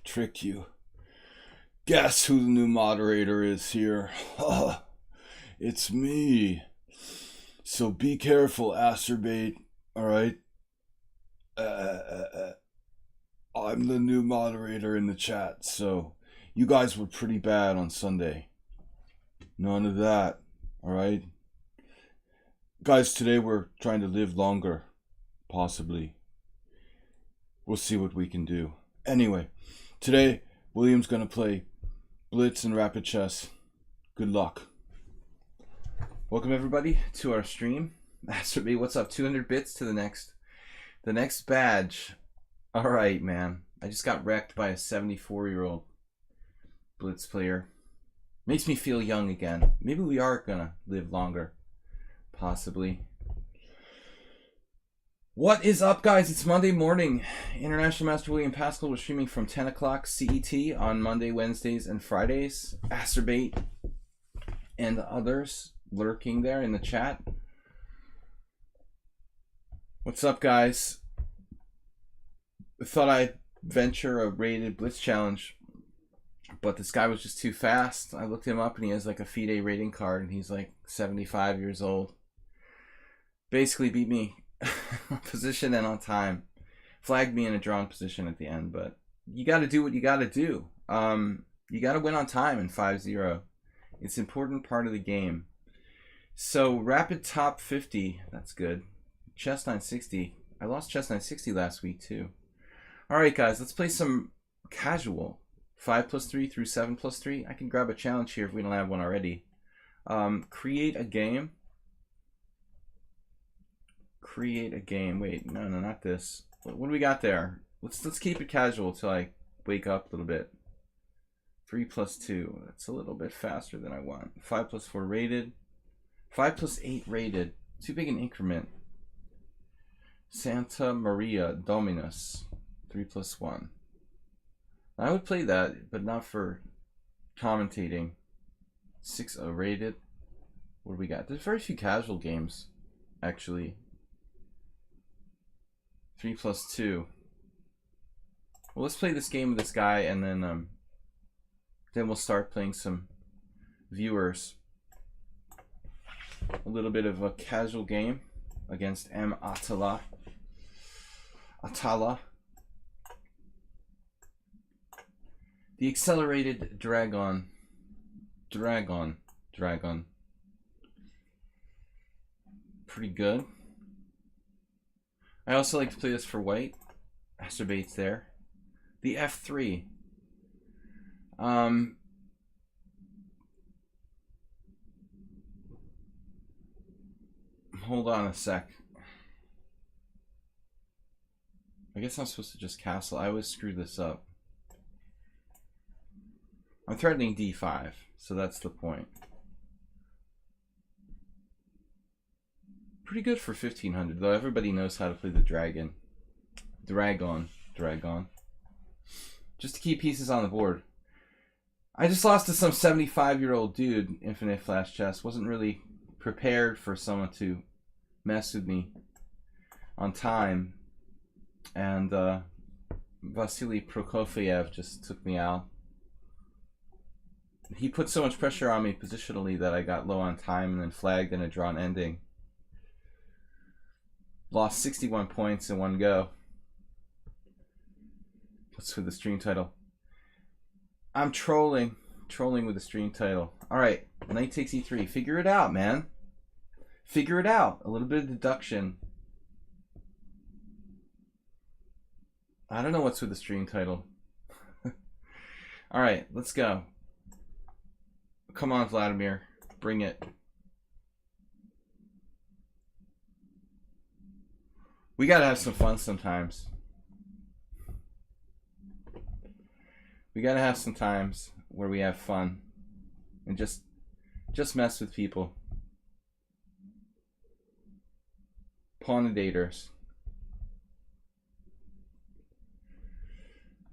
Trick you. Guess who the new moderator is here? It's me. So be careful, Acerbate. Alright? I'm the new moderator in the chat, so you guys were pretty bad on Sunday. None of that. Alright? Guys, today we're trying to live longer. Possibly. We'll see what we can do. Anyway, today William's gonna play Blitz and Rapid Chess. Good luck. Welcome everybody to our stream. Acerbate, what's up? 200 bits to the next badge. All right, man. I just got wrecked by a 74-year-old Blitz player. Makes me feel young again. Maybe we are gonna live longer. Possibly. What is up, guys? It's Monday morning. International Master William Paschall was streaming from 10 o'clock CET on Monday, Wednesdays, and Fridays. Acerbate and others lurking there in the chat. What's up, guys? I thought I'd venture a rated Blitz challenge, but this guy was just too fast. I looked him up and he has like a FIDE rating card and he's like 75 years old. Basically beat me on position and on time. Flagged me in a drawn position at the end, but you got to do what you got to do. You got to win on time in 5-0. It's an important part of the game. So rapid top 50, that's good. Chess 960. I lost chess 960 last week too. All right, guys, let's play some casual. 5+3 through 7+3. I can grab a challenge here if we don't have one already. Create a game. Create a game. Wait, no, not this. What do we got there? Let's keep it casual till I wake up a little bit. 3+2. That's a little bit faster than I want. 5+4 rated. 5+8 rated. Too big an increment. Santa Maria Dominus. 3+1. I would play that, but not for commentating. 6-0 rated. What do we got? There's very few casual games, actually. 3+2. Well, let's play this game with this guy, and then we'll start playing some viewers. A little bit of a casual game against M. Atala. The accelerated dragon. Pretty good. I also like to play this for white. Acerbate's there. The F3. Hold on a sec. I guess I'm supposed to just castle. I always screw this up. I'm threatening d5, so that's the point. Pretty good for 1500, though. Everybody knows how to play the dragon. Dragon. Just to keep pieces on the board. I just lost to some 75-year-old dude, Infinite Flash Chess. Wasn't really prepared for someone to mess with me on time. And Vasily Prokofiev just took me out. He put so much pressure on me positionally that I got low on time and then flagged in a drawn ending. Lost 61 points in one go. What's with the stream title? I'm trolling with the stream title. Alright, knight takes e3. Figure it out, man. Figure it out. A little bit of deduction. I don't know what's with the stream title. Alright, let's go. Come on, Vladimir. Bring it. We gotta have some fun sometimes. We gotta have some times where we have fun. And just mess with people. Pawnadators.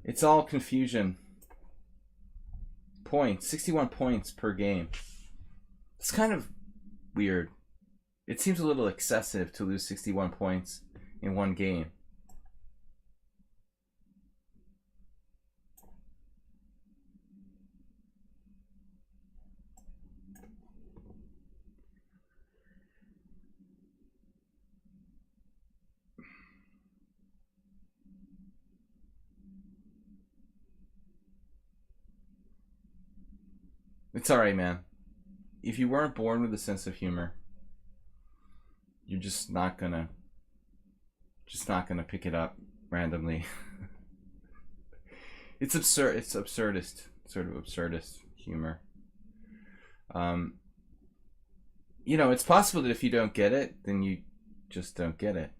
It's all confusion. Points. 61 points per game. It's kind of weird. It seems a little excessive to lose 61 points in one game. It's alright, man. If you weren't born with a sense of humor, you're just not gonna pick it up randomly. It's absurd. It's absurdist, sort of absurdist humor. You know, it's possible that if you don't get it, then you just don't get it.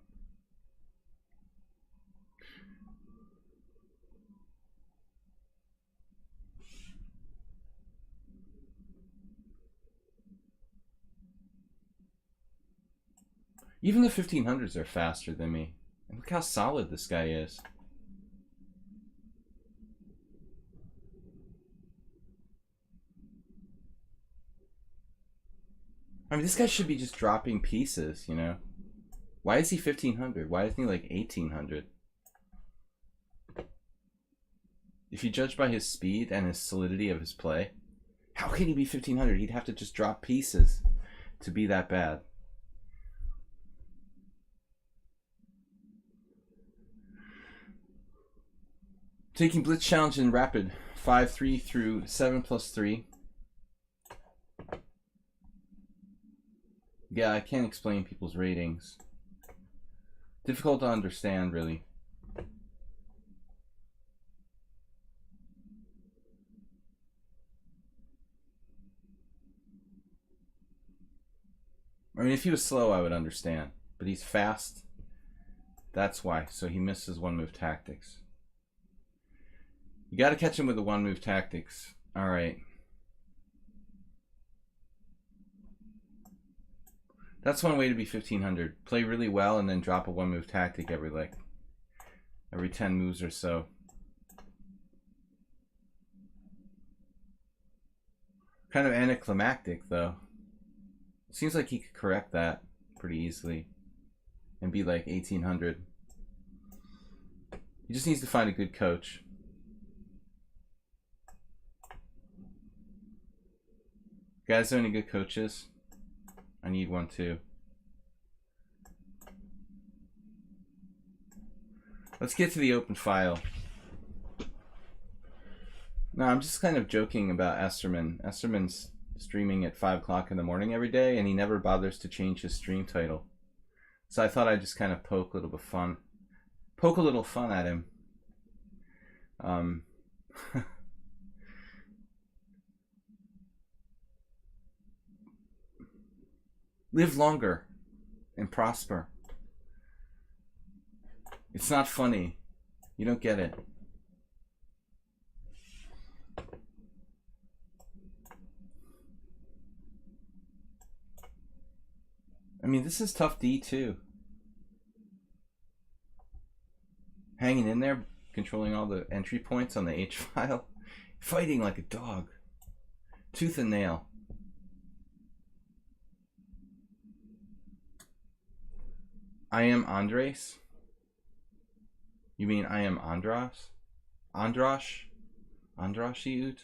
Even the 1500s are faster than me. And look how solid this guy is. I mean, this guy should be just dropping pieces, you know? Why is he 1500? Why isn't he like 1800? If you judge by his speed and his solidity of his play, how can he be 1500? He'd have to just drop pieces to be that bad. Taking Blitz challenge in rapid 5-3 through 7+3. Yeah, I can't explain people's ratings. Difficult to understand, really. I mean, if he was slow, I would understand. But he's fast. That's why. So he misses one-move tactics. You got to catch him with the one-move tactics. All right. That's one way to be 1500. Play really well and then drop a one-move tactic every 10 moves or so. Kind of anticlimactic, though. Seems like he could correct that pretty easily and be like 1800. He just needs to find a good coach. Guys, are any good coaches? I need one too. Let's get to the open file. No, I'm just kind of joking about Esterman. Esterman's streaming at 5 o'clock in the morning every day, and he never bothers to change his stream title. So I thought I'd just kind of poke a little fun at him. Live longer and prosper. It's not funny. You don't get it. I mean, this is tough D too. Hanging in there, controlling all the entry points on the H file. Fighting like a dog. Tooth and nail. I am Andres? You mean I am Andras? Andrash? Andrashiut?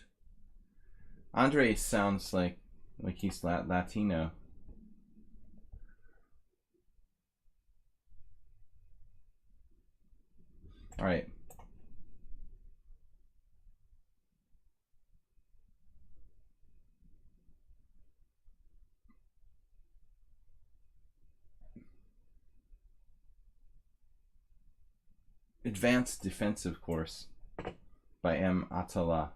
Andres sounds like he's Latino. All right. Advanced Defensive Course by M. Atala.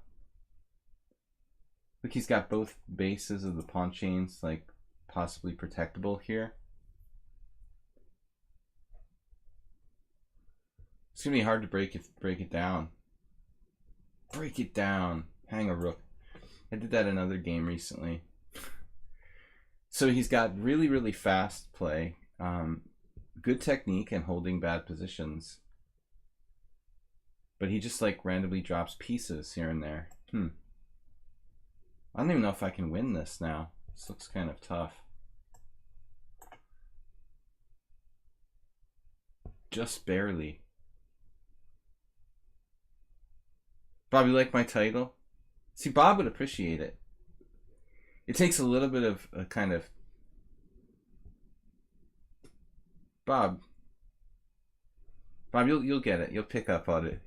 Look, he's got both bases of the pawn chains like possibly protectable here. It's gonna be hard to break it down. Break it down. Hang a rook. I did that in another game recently. So he's got really, really fast play, good technique and holding bad positions. But he just like randomly drops pieces here and there. I don't even know if I can win this now. This looks kind of tough. Just barely. Bob, you like my title? See, Bob would appreciate it. It takes a little bit of a kind of... Bob, you'll get it. You'll pick up on it.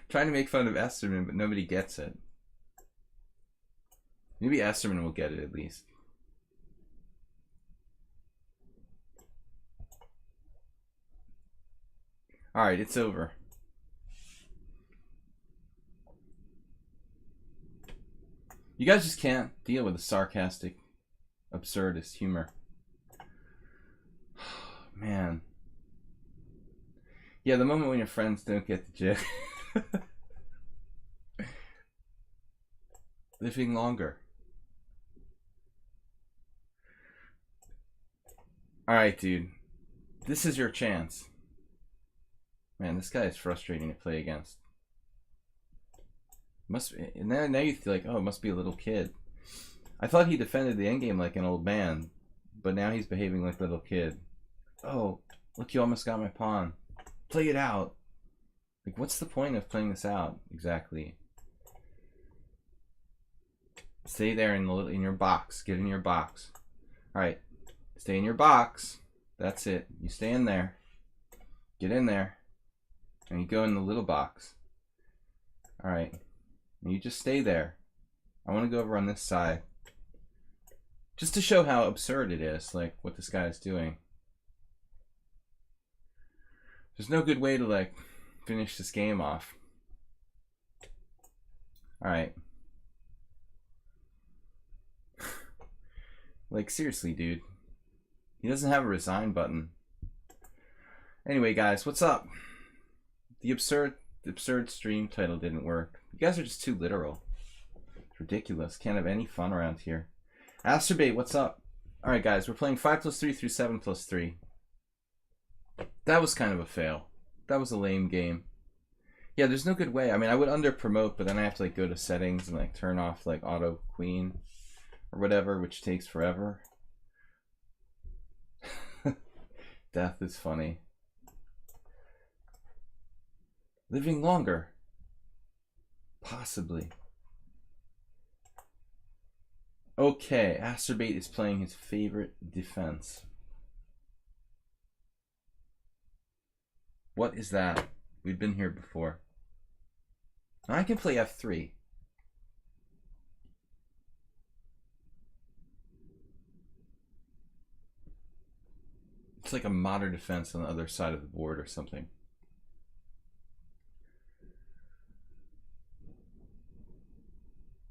Trying to make fun of Esterman, but nobody gets it. Maybe Esterman will get it at least. Alright, it's over. You guys just can't deal with the sarcastic, absurdist humor. Man. Yeah, the moment when your friends don't get the joke. Living longer. Alright, dude. This is your chance. Man, this guy is frustrating to play against. Must be, and now you feel like, oh, it must be a little kid. I thought he defended the endgame like an old man, but now he's behaving like a little kid. Oh, look, you almost got my pawn. Play it out. Like, what's the point of playing this out exactly? Stay there in your box. Get in your box. All right, stay in your box. That's it. You stay in there. Get in there, and you go in the little box. All right, and you just stay there. I want to go over on this side, just to show how absurd it is, like what this guy is doing. There's no good way to like finish this game off. All right. Like, seriously, dude. He doesn't have a resign button. Anyway, guys, what's up? The absurd stream title didn't work. You guys are just too literal. It's ridiculous. Can't have any fun around here. Asterbait, what's up? Alright, guys, we're playing 5+3 through 7+3. That was kind of a fail. That was a lame game. Yeah, there's no good way. I mean, I would under promote, but then I have to like go to settings and like turn off like auto queen or whatever, which takes forever. Death is funny. Living longer. Possibly. Okay, Asterbait is playing his favorite defense. What is that? We've been here before. Now I can play f3. It's like a modern defense on the other side of the board or something.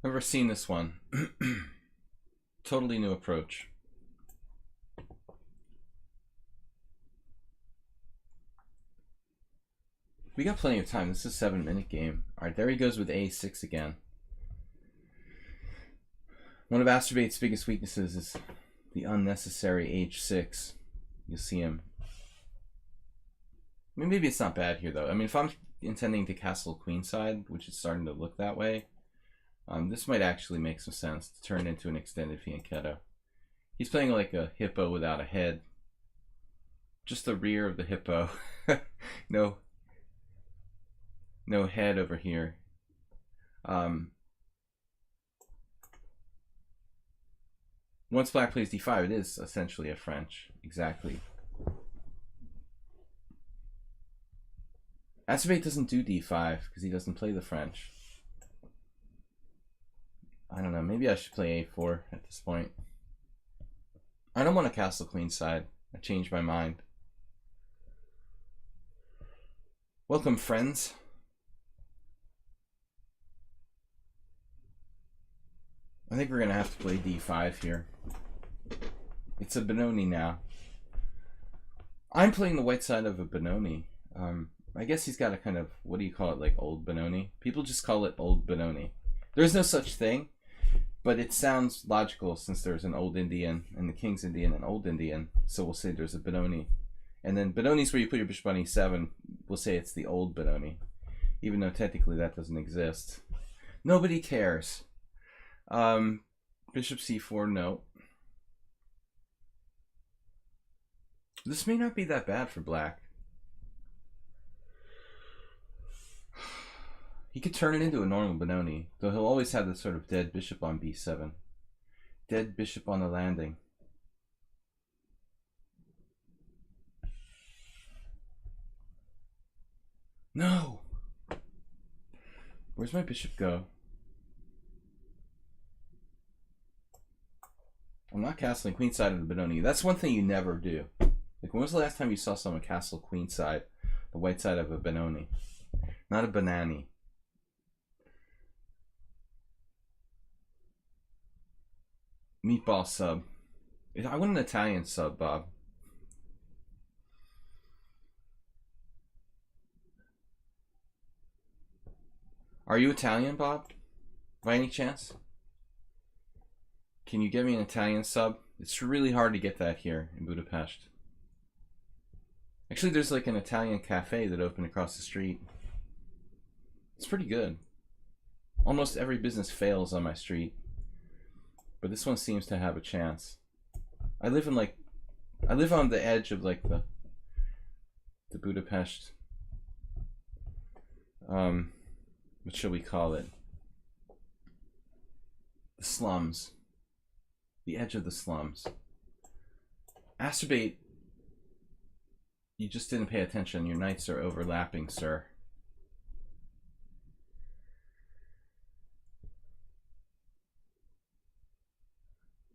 Never seen this one. Totally new approach. We got plenty of time. This is a 7-minute game. Alright, there he goes with a6 again. One of Asterbait's biggest weaknesses is the unnecessary h6. You'll see him. I mean, maybe it's not bad here, though. I mean, if I'm intending to castle queenside, which is starting to look that way, this might actually make some sense to turn into an extended fianchetto. He's playing like a hippo without a head. Just the rear of the hippo. No head over here. Once black plays d5, it is essentially a French. Exactly. Asterbait doesn't do d5 because he doesn't play the French. I don't know. Maybe I should play a4 at this point. I don't want to castle queenside. I changed my mind. Welcome, friends. I think we're going to have to play d5 here. It's a Benoni now. I'm playing the white side of a Benoni. I guess he's got a kind of, what do you call it, like old Benoni? People just call it old Benoni. There's no such thing, but it sounds logical since there's an old Indian and the king's Indian and old Indian. So we'll say there's a Benoni. And then Benoni's where you put your bishop on e7. We'll say it's the old Benoni, even though technically that doesn't exist. Nobody cares. Bishop c4, no. This may not be that bad for black. He could turn it into a normal Benoni, though he'll always have this sort of dead bishop on b7. Dead bishop on the landing. No! Where's my bishop go? Not castling queenside of the Benoni. That's one thing you never do. Like, when was the last time you saw someone castle queenside, the white side of a Benoni? Not a Banani. Meatball sub. I want an Italian sub, Bob. Are you Italian, Bob? By any chance? Can you get me an Italian sub? It's really hard to get that here in Budapest. Actually, there's like an Italian cafe that opened across the street. It's pretty good. Almost every business fails on my street, but this one seems to have a chance. I live on the edge of like the Budapest. What shall we call it? The slums. The edge of the slums. Acerbate. You just didn't pay attention. Your knights are overlapping, sir.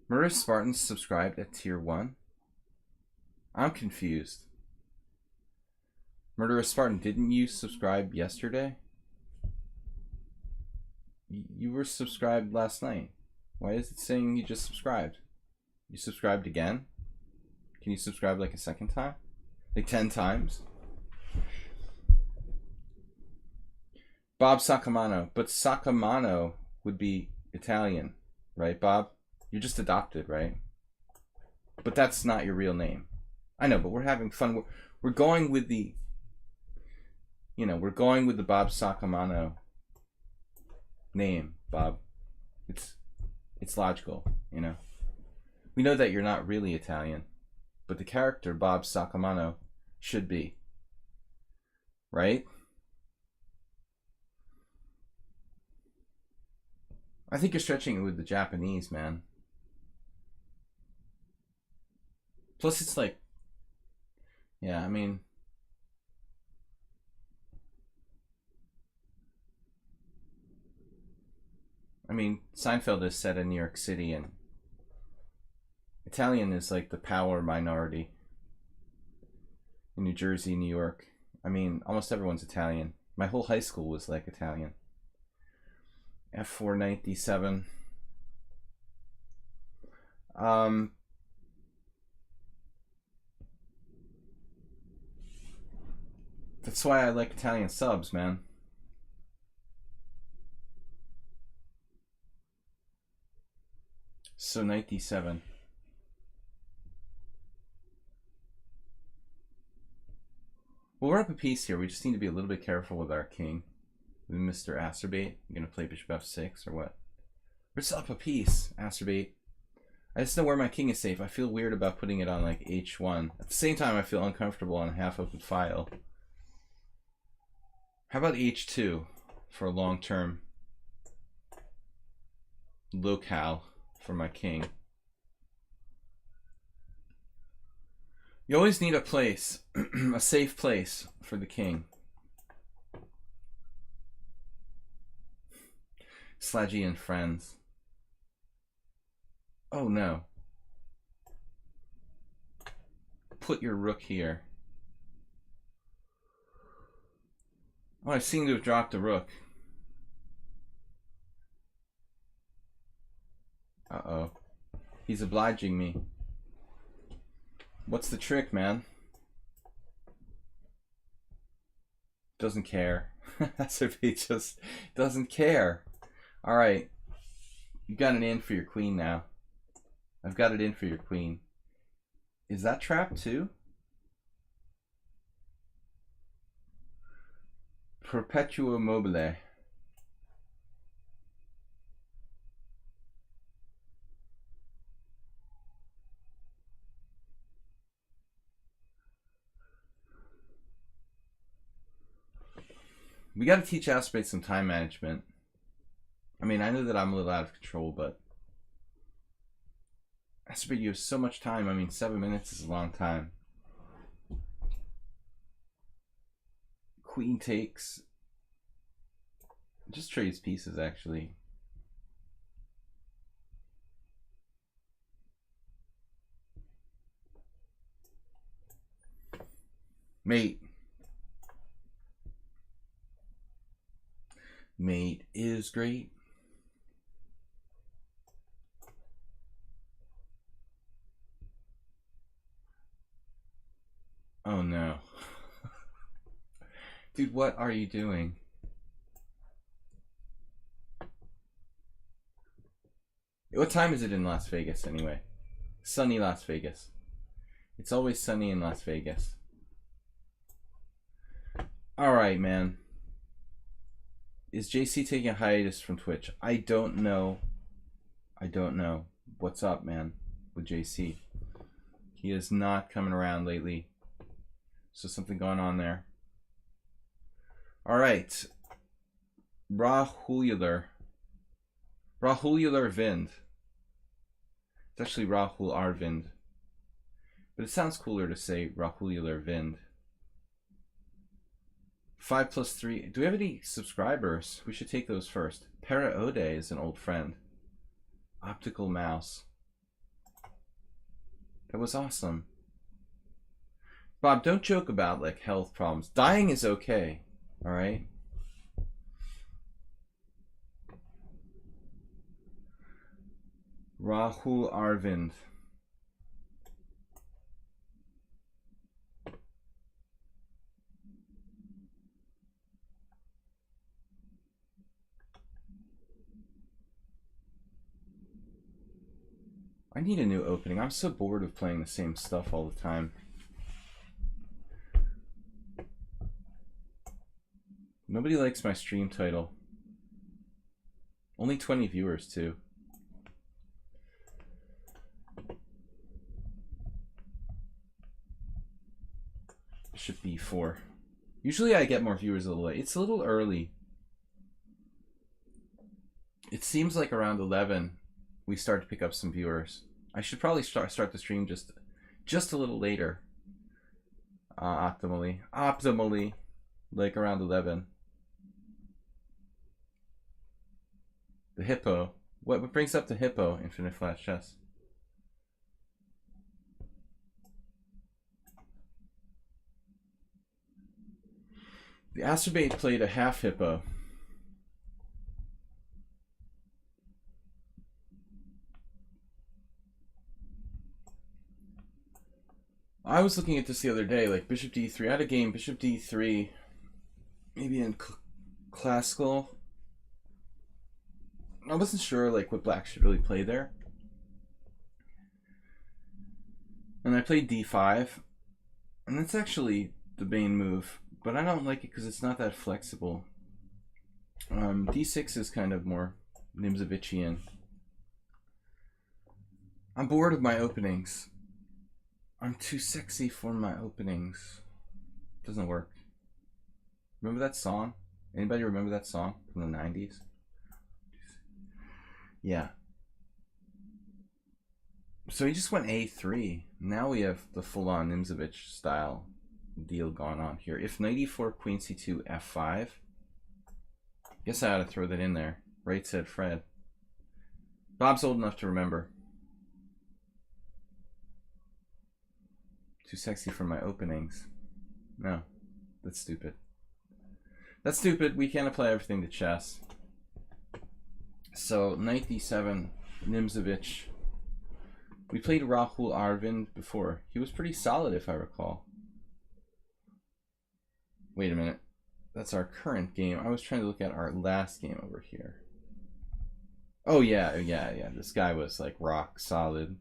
Murder Spartans subscribed at tier 1? I'm confused. Murderous Spartan, didn't you subscribe yesterday? You were subscribed last night. Why is it saying you just subscribed? You subscribed again? Can you subscribe like a second time? Like 10 times? Bob Sacamano. But Sacamano would be Italian, right, Bob? You're just adopted, right? But that's not your real name. I know, but we're having fun. We're going with the, you know, we're going with the Bob Sacamano name, Bob. It's logical, you know. We know that you're not really Italian, but the character Bob Sacamano should be, right? I think you're stretching it with the Japanese, man. Plus, it's like, yeah, I mean, Seinfeld is set in New York City, and Italian is like the power minority in New Jersey, New York. I mean, almost everyone's Italian. My whole high school was like Italian. F497. That's why I like Italian subs, man. So 97. Well, we're up a piece here. We just need to be a little bit careful with our king. With Mr. Acerbate. I'm going to play bishop f6 or what? We're just up a piece, Acerbate. I just know where my king is safe. I feel weird about putting it on like h1. At the same time, I feel uncomfortable on a half-open file. How about h2 for a long-term locale for my king? You always need a place, a safe place for the king. Slaggy and friends. Oh no. Put your rook here. Oh, I seem to have dropped a rook. Uh-oh. He's obliging me. What's the trick, man? Doesn't care. That's if he just doesn't care. Alright. You got it in for your queen now. I've got it in for your queen. Is that trap too? Perpetuo mobile. We got to teach Acerbate some time management. I mean, I know that I'm a little out of control, but Acerbate, you have so much time. I mean, 7 minutes is a long time. Queen takes. Just trades pieces, actually. Mate. Mate is great. Oh no. Dude, what are you doing? What time is it in Las Vegas anyway? Sunny Las Vegas. It's always sunny in Las Vegas. Alright, man. Is JC taking a hiatus from Twitch? I don't know. I don't know. What's up, man, with JC? He is not coming around lately. So something going on there. Alright. Rahular. Rahular Vind. It's actually Rahul Arvind. But it sounds cooler to say Rahular Vind. 5 plus 3. Do we have any subscribers? We should take those first. Para Ode is an old friend. Optical Mouse. That was awesome. Bob, don't joke about like health problems. Dying is okay. Alright? Rahul Arvind. I need a new opening. I'm so bored of playing the same stuff all the time. Nobody likes my stream title. Only 20 viewers too. Bishop b4. Usually I get more viewers a little late. It's a little early. It seems like around 11 we start to pick up some viewers. I should probably start the stream just a little later. Optimally, like around 11. The hippo. What brings up the hippo? Infinite Flash Chess. The Acerbate played a half hippo. I was looking at this the other day, like Bishop d3. I had a game, Bishop d3, maybe in classical. I wasn't sure like what black should really play there. And I played d5, and that's actually the main move, but I don't like it because it's not that flexible. d6 is kind of more Nimzovichian. I'm bored of my openings. I'm too sexy for my openings. Doesn't work. Remember that song? Anybody remember that song from the 90s? Yeah. So he just went a3. Now we have the full-on Nimzovich style deal going on here. If knight e4, queen c2, f5. Guess I ought to throw that in there. Right, said Fred. Bob's old enough to remember. Too sexy for my openings. No, that's stupid. That's stupid. We can't apply everything to chess. So knight d7, Nimzovich. We played Rahul Arvind before. He was pretty solid, if I recall. Wait a minute. That's our current game. I was trying to look at our last game over here. Oh yeah. This guy was like rock solid.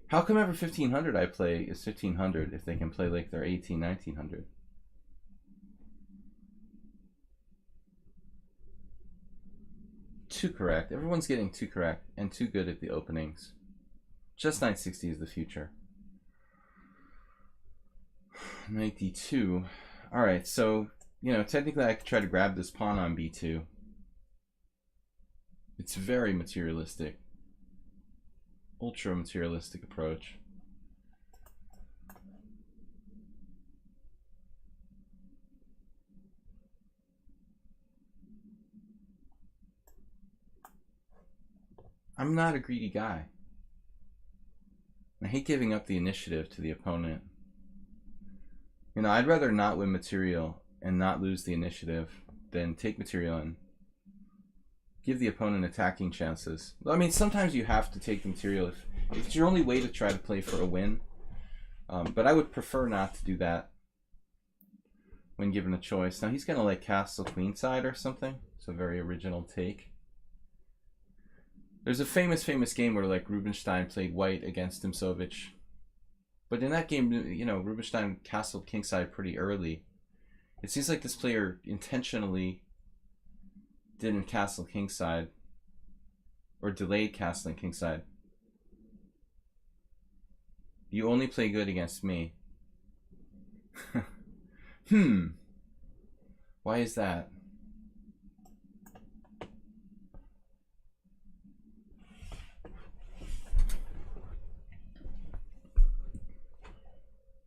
How come every 1500 I play is 1500 if they can play like they're 18, 1900? Too correct. Everyone's getting too correct and too good at the openings. Just knight 60 is the future. Knight d2. Alright, so, you know, technically I could try to grab this pawn on b2. It's very materialistic. Ultra materialistic approach. I'm not a greedy guy. I hate giving up the initiative to the opponent. You know, I'd rather not win material and not lose the initiative than take material and give the opponent attacking chances. I mean, sometimes you have to take the material if it's your only way to try to play for a win. But I would prefer not to do that when given a choice. Now he's gonna like castle queenside or something. It's a very original take. There's a famous game where like Rubinstein played white against Timsovich. But in that game, you know, Rubinstein castled kingside pretty early. It seems like this player intentionally didn't castle kingside or delayed castling kingside. You only play good against me. Why is that?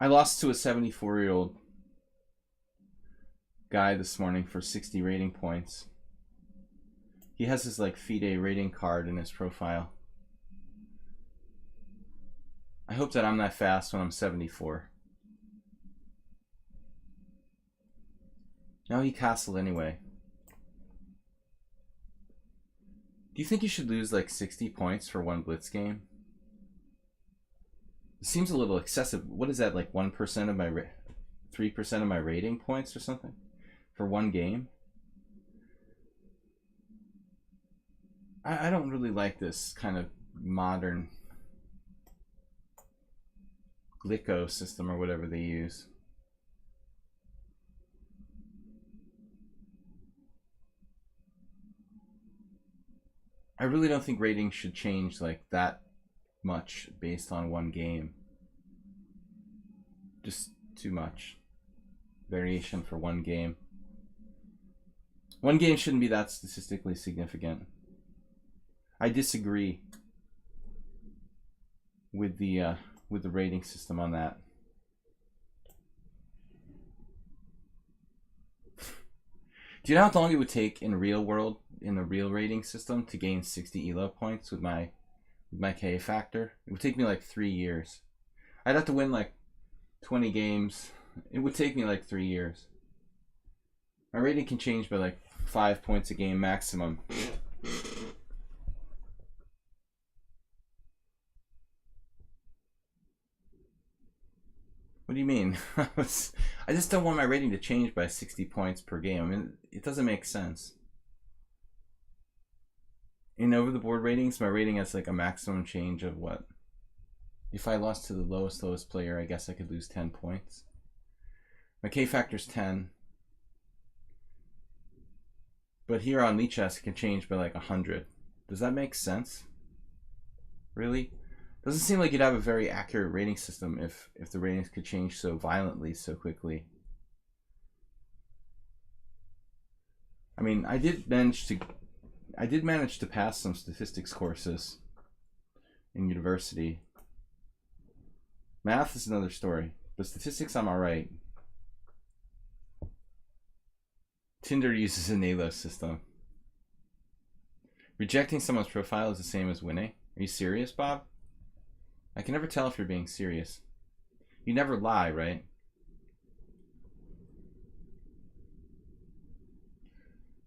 I lost to a 74-year-old guy this morning for 60 rating points. He has his like FIDE rating card in his profile. I hope that I'm that fast when I'm 74. Now he castled anyway. Do you think you should lose like 60 points for one Blitz game? It seems a little excessive. What is that, like 1% of my 3% of my rating points or something for one game? I don't really like this kind of modern Glico system or whatever they use. I really don't think ratings should change like that much based on one game. Just too much variation for one game. One game shouldn't be that statistically significant. I disagree with the rating system on that. Do you know how long it would take in real world, in a real rating system, to gain 60 ELO points with my K factor? It would take me like 3 years. I'd have to win like 20 games. It would take me like 3 years. My rating can change by like 5 points a game maximum. What do you mean? I just don't want my rating to change by 60 points per game. I mean, it doesn't make sense. In over the board ratings, my rating has like a maximum change of what? If I lost to the lowest player, I guess I could lose 10 points. My K factor's 10. But here on lichess, it can change by like 100. Does that make sense? Really? Doesn't seem like you'd have a very accurate rating system if the ratings could change so violently, so quickly. I mean, I did manage to pass some statistics courses in university. Math is another story, but statistics I'm alright. Tinder uses an ALO system. Rejecting someone's profile is the same as winning. Are you serious, Bob? I can never tell if you're being serious. You never lie, right?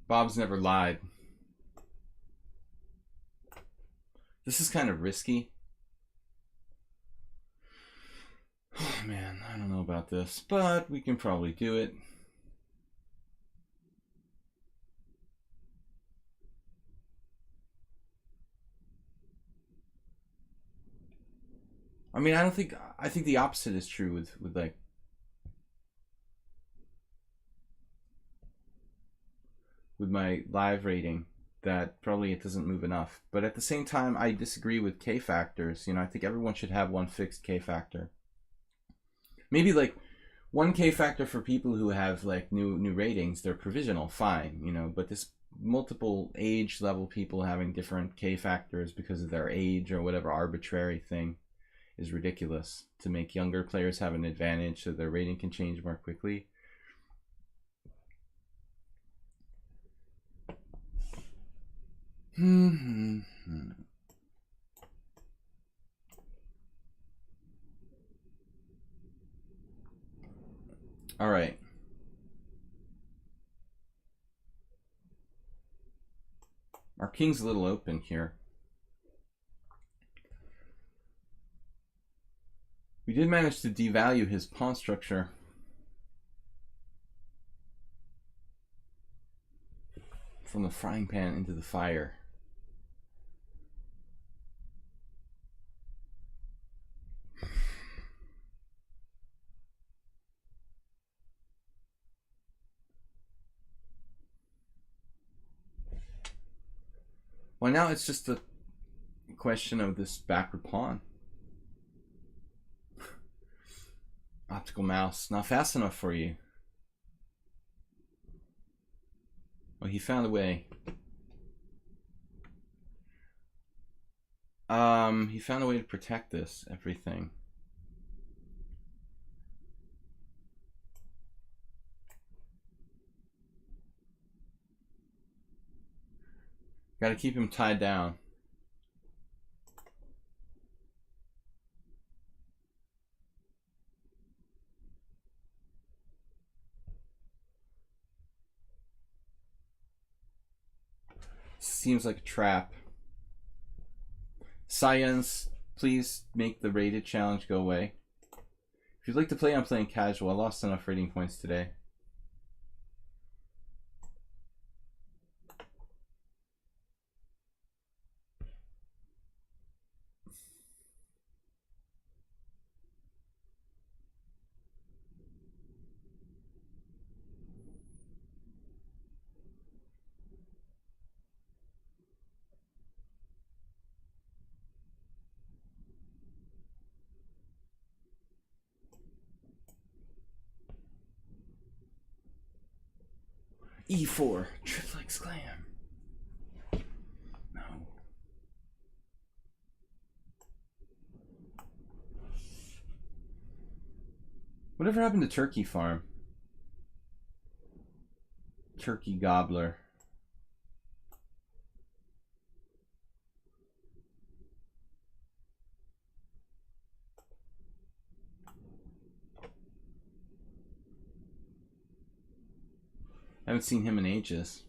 Bob's never lied. This is kind of risky. Oh man, I don't know about this, but we can probably do it. I mean, I think the opposite is true with like with my live rating, that probably it doesn't move enough. But at the same time, I disagree with K factors. You know, I think everyone should have one fixed K factor. Maybe like one K factor for people who have like new ratings. They're provisional, fine, you know, but this multiple age level people having different K factors because of their age or whatever arbitrary thing is ridiculous. To make younger players have an advantage so their rating can change more quickly. All right. Our king's a little open here. We did manage to devalue his pawn structure. From the frying pan into the fire. Well, now it's just a question of this backward pawn. Optical mouse, not fast enough for you. Well, he found a way. He found a way to protect this, everything. Got to keep him tied down. Seems like a trap. Science, please make the rated challenge go away. If you'd like to play, I'm playing casual. I lost enough rating points today. E4, triple exclam. No. Whatever happened to Turkey Farm? Turkey Gobbler. I haven't seen him in ages.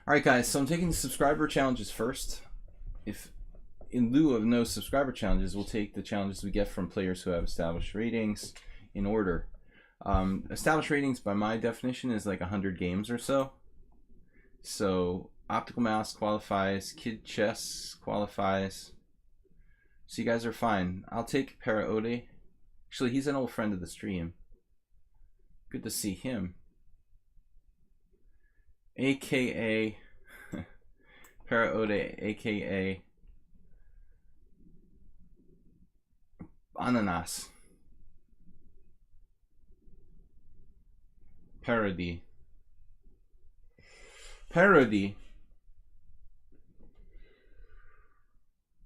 Alright guys, so I'm taking the subscriber challenges first. If in lieu of no subscriber challenges, we'll take the challenges we get from players who have established ratings in order. Established ratings, by my definition, is like 100 games or so. So Optical Mouse qualifies, Kid Chess qualifies. So you guys are fine. I'll take Paraode. Actually, he's an old friend of the stream. Good to see him. AKA Paraode, AKA Ananas. Parody. Parody.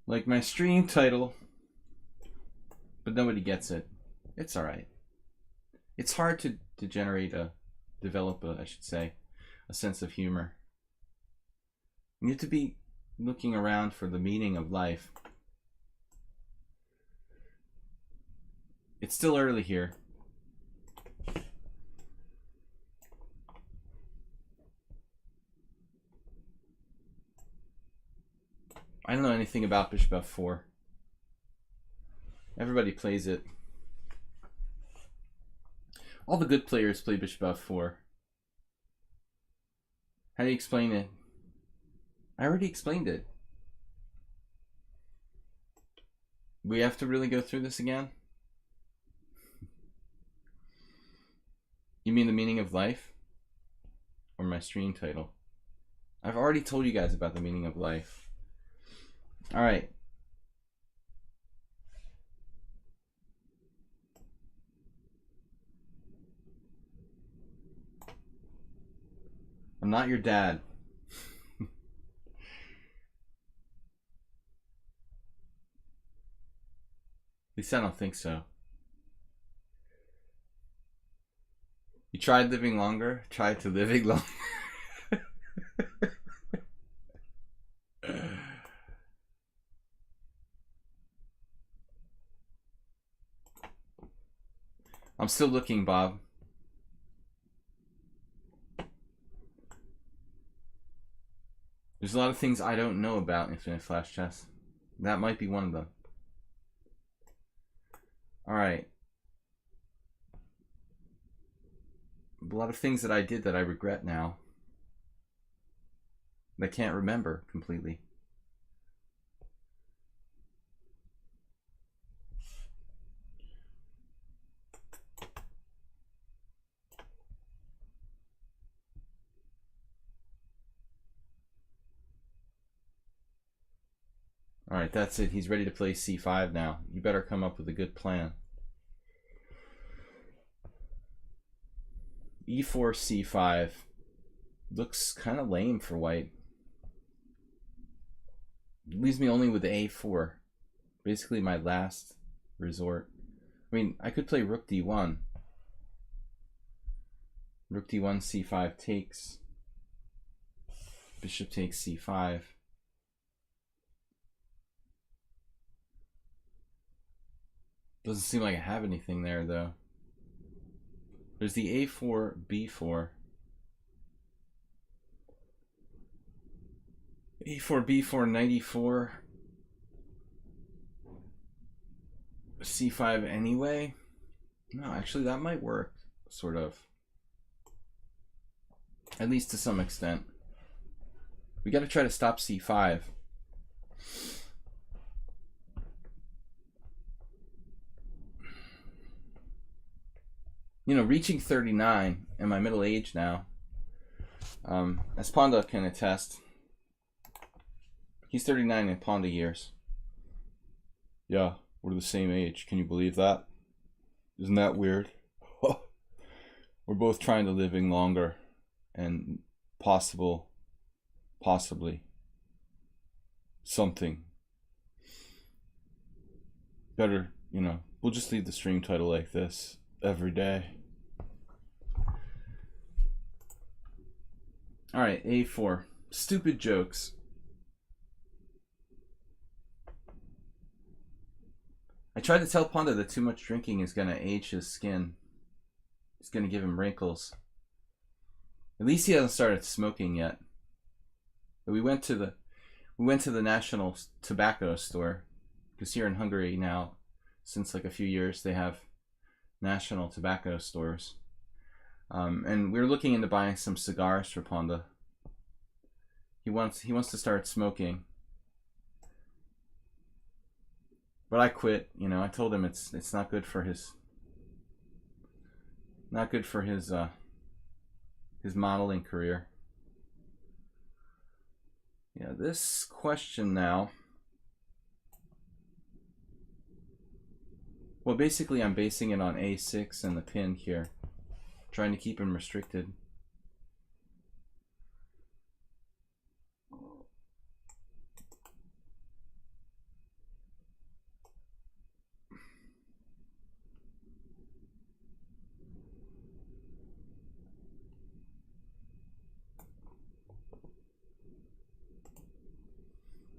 Like my stream title, but nobody gets it. It's alright. It's hard to develop a, I should say, a sense of humor. You need to be looking around for the meaning of life. It's still early here. I don't know anything about Bishop F4. Everybody plays it. All the good players play Bishop F4. How do you explain it? I already explained it. We have to really go through this again? You mean the meaning of life? Or my stream title? I've already told you guys about the meaning of life. Alright. I'm not your dad. At least I don't think so. You tried living longer? Tried to living longer? I'm still looking, Bob. There's a lot of things I don't know about Infinite Flash Chess. That might be one of them. Alright. A lot of things that I did that I regret now. I can't remember completely. Alright, that's it. He's ready to play c5 now. You better come up with a good plan. e4, c5. Looks kind of lame for white. Leaves me only with a4. Basically my last resort. I mean, I could play rook d1. Rook d1, c5 takes. Bishop takes c5. Doesn't seem like I have anything there, though. There's the a4, b4. a4, b4, 94. c5 anyway? No, actually that might work, sort of. At least to some extent. We got to try to stop c5. You know, reaching 39 and my middle age now, as Panda can attest, he's 39 in Panda years. Yeah, we're the same age. Can you believe that? Isn't that weird? We're both trying to living longer and possibly something better, you know, we'll just leave the stream title like this every day. Alright, a4. Stupid jokes. I tried to tell Panda that too much drinking is going to age his skin. It's going to give him wrinkles. At least he hasn't started smoking yet. But we went to the national tobacco store, because here in Hungary now, since like a few years, they have national tobacco stores. And we were looking into buying some cigars for Panda. He wants to start smoking. But I quit, you know. I told him it's not good for his his modeling career. Yeah, this question now. Well, basically I'm basing it on a6 and the pin here. Trying to keep him restricted.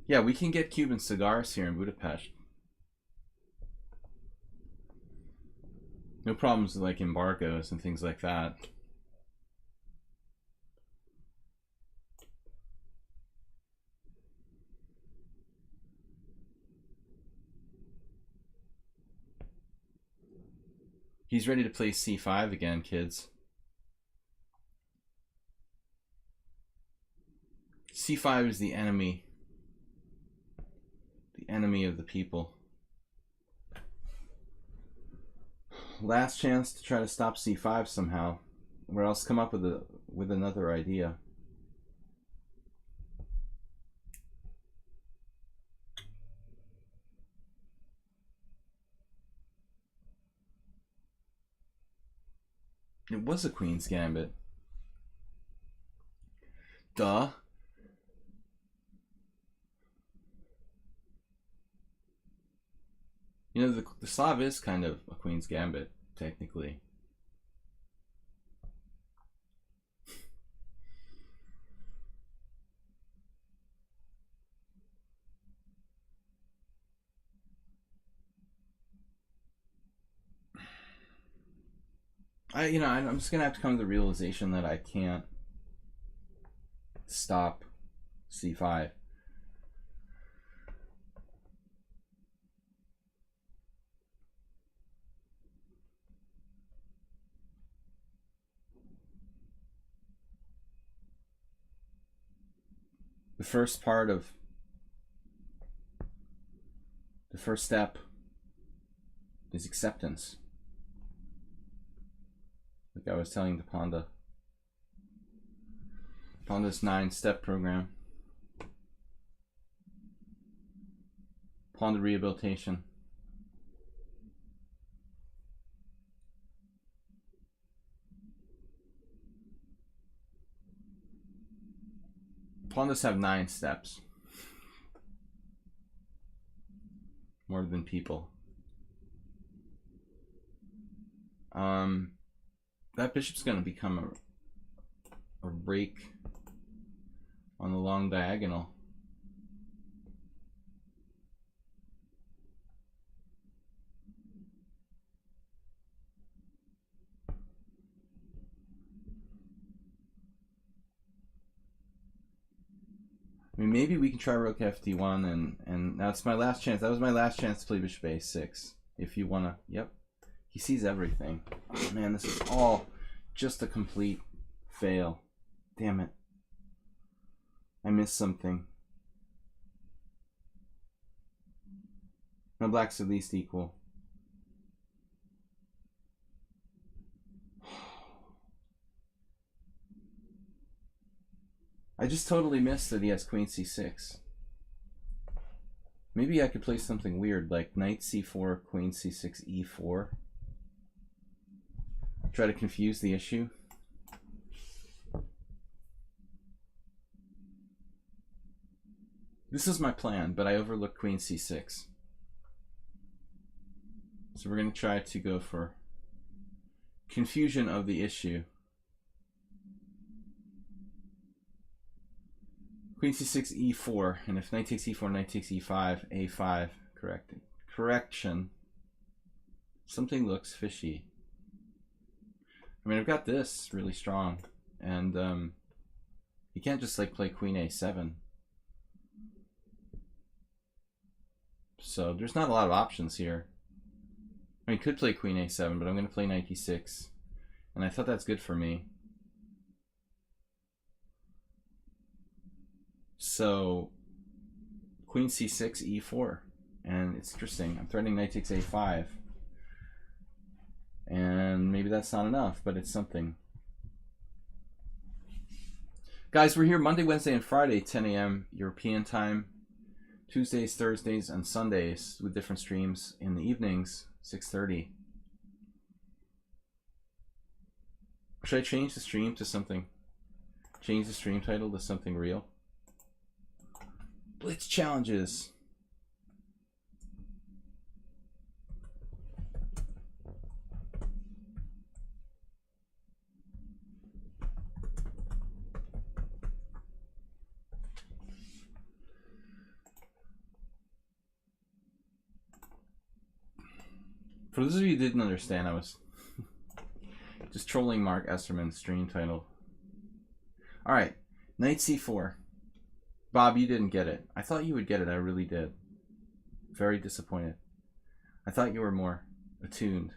Yeah, we can get Cuban cigars here in Budapest. No problems with like embargoes and things like that. He's ready to play c5 again, kids. c5 is the enemy. The enemy of the people. Last chance to try to stop c5 somehow, or else come up with another idea. It was a Queen's Gambit. Duh. You know, the Slav is kind of a Queen's Gambit, technically. I'm just gonna have to come to the realization that I can't stop c5. The first part of the first step is acceptance. Like I was telling the Panda. Panda's 9-step program. Panda rehabilitation. Pandas have 9 steps. More than people. That bishop's going to become a rake on the long diagonal. I mean, maybe we can try rook fd1, and that's my last chance. That was my last chance to play bishop a6. If you want to, yep. He sees everything. Oh, man, this is all just a complete fail. Damn it. I missed something. No, black's at least equal. I just totally missed that he has queen c6. Maybe I could play something weird like knight c4, queen c6, e4. Try to confuse the issue. This is my plan, but I overlooked queen c6. So we're going to try to go for confusion of the issue. Queen c6, e4, and if knight takes e4, knight takes e5, a5, correction. Something looks fishy. I mean, I've got this really strong, and you can't just like play queen a7. So there's not a lot of options here. I mean, could play queen a7, but I'm going to play knight e6, and I thought that's good for me. So queen c6, e4, and it's interesting. I'm threatening knight takes a5, and maybe that's not enough, but it's something. Guys, we're here Monday, Wednesday, and Friday, 10 a.m. European time. Tuesdays, Thursdays, and Sundays with different streams in the evenings, 6:30. Should I change the stream to something? Change the stream title to something real? Blitz challenges. For those of you who didn't understand, I was just trolling Mark Esserman's stream title. All right, knight c4. Bob, you didn't get it. I thought you would get it. I really did. Very disappointed. I thought you were more attuned.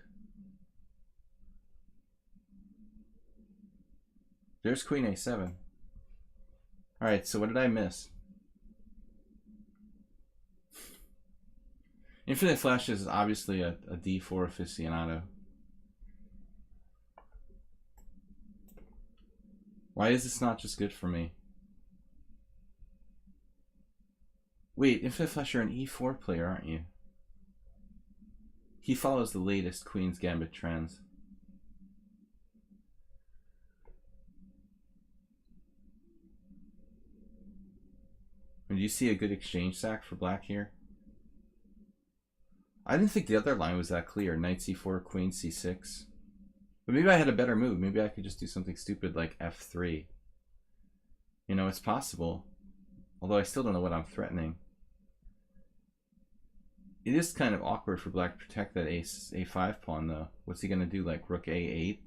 There's queen a7. All right, so what did I miss? Infinite Flashes is obviously a d4 aficionado. Why is this not just good for me? Wait, Infinite Flash, you're an e4 player, aren't you? He follows the latest Queen's Gambit trends. Do you see a good exchange sack for black here? I didn't think the other line was that clear. Knight c4, queen c6. But maybe I had a better move. Maybe I could just do something stupid like f3. You know, it's possible. Although I still don't know what I'm threatening. It is kind of awkward for black to protect that a5 pawn, though. What's he going to do, like rook a8?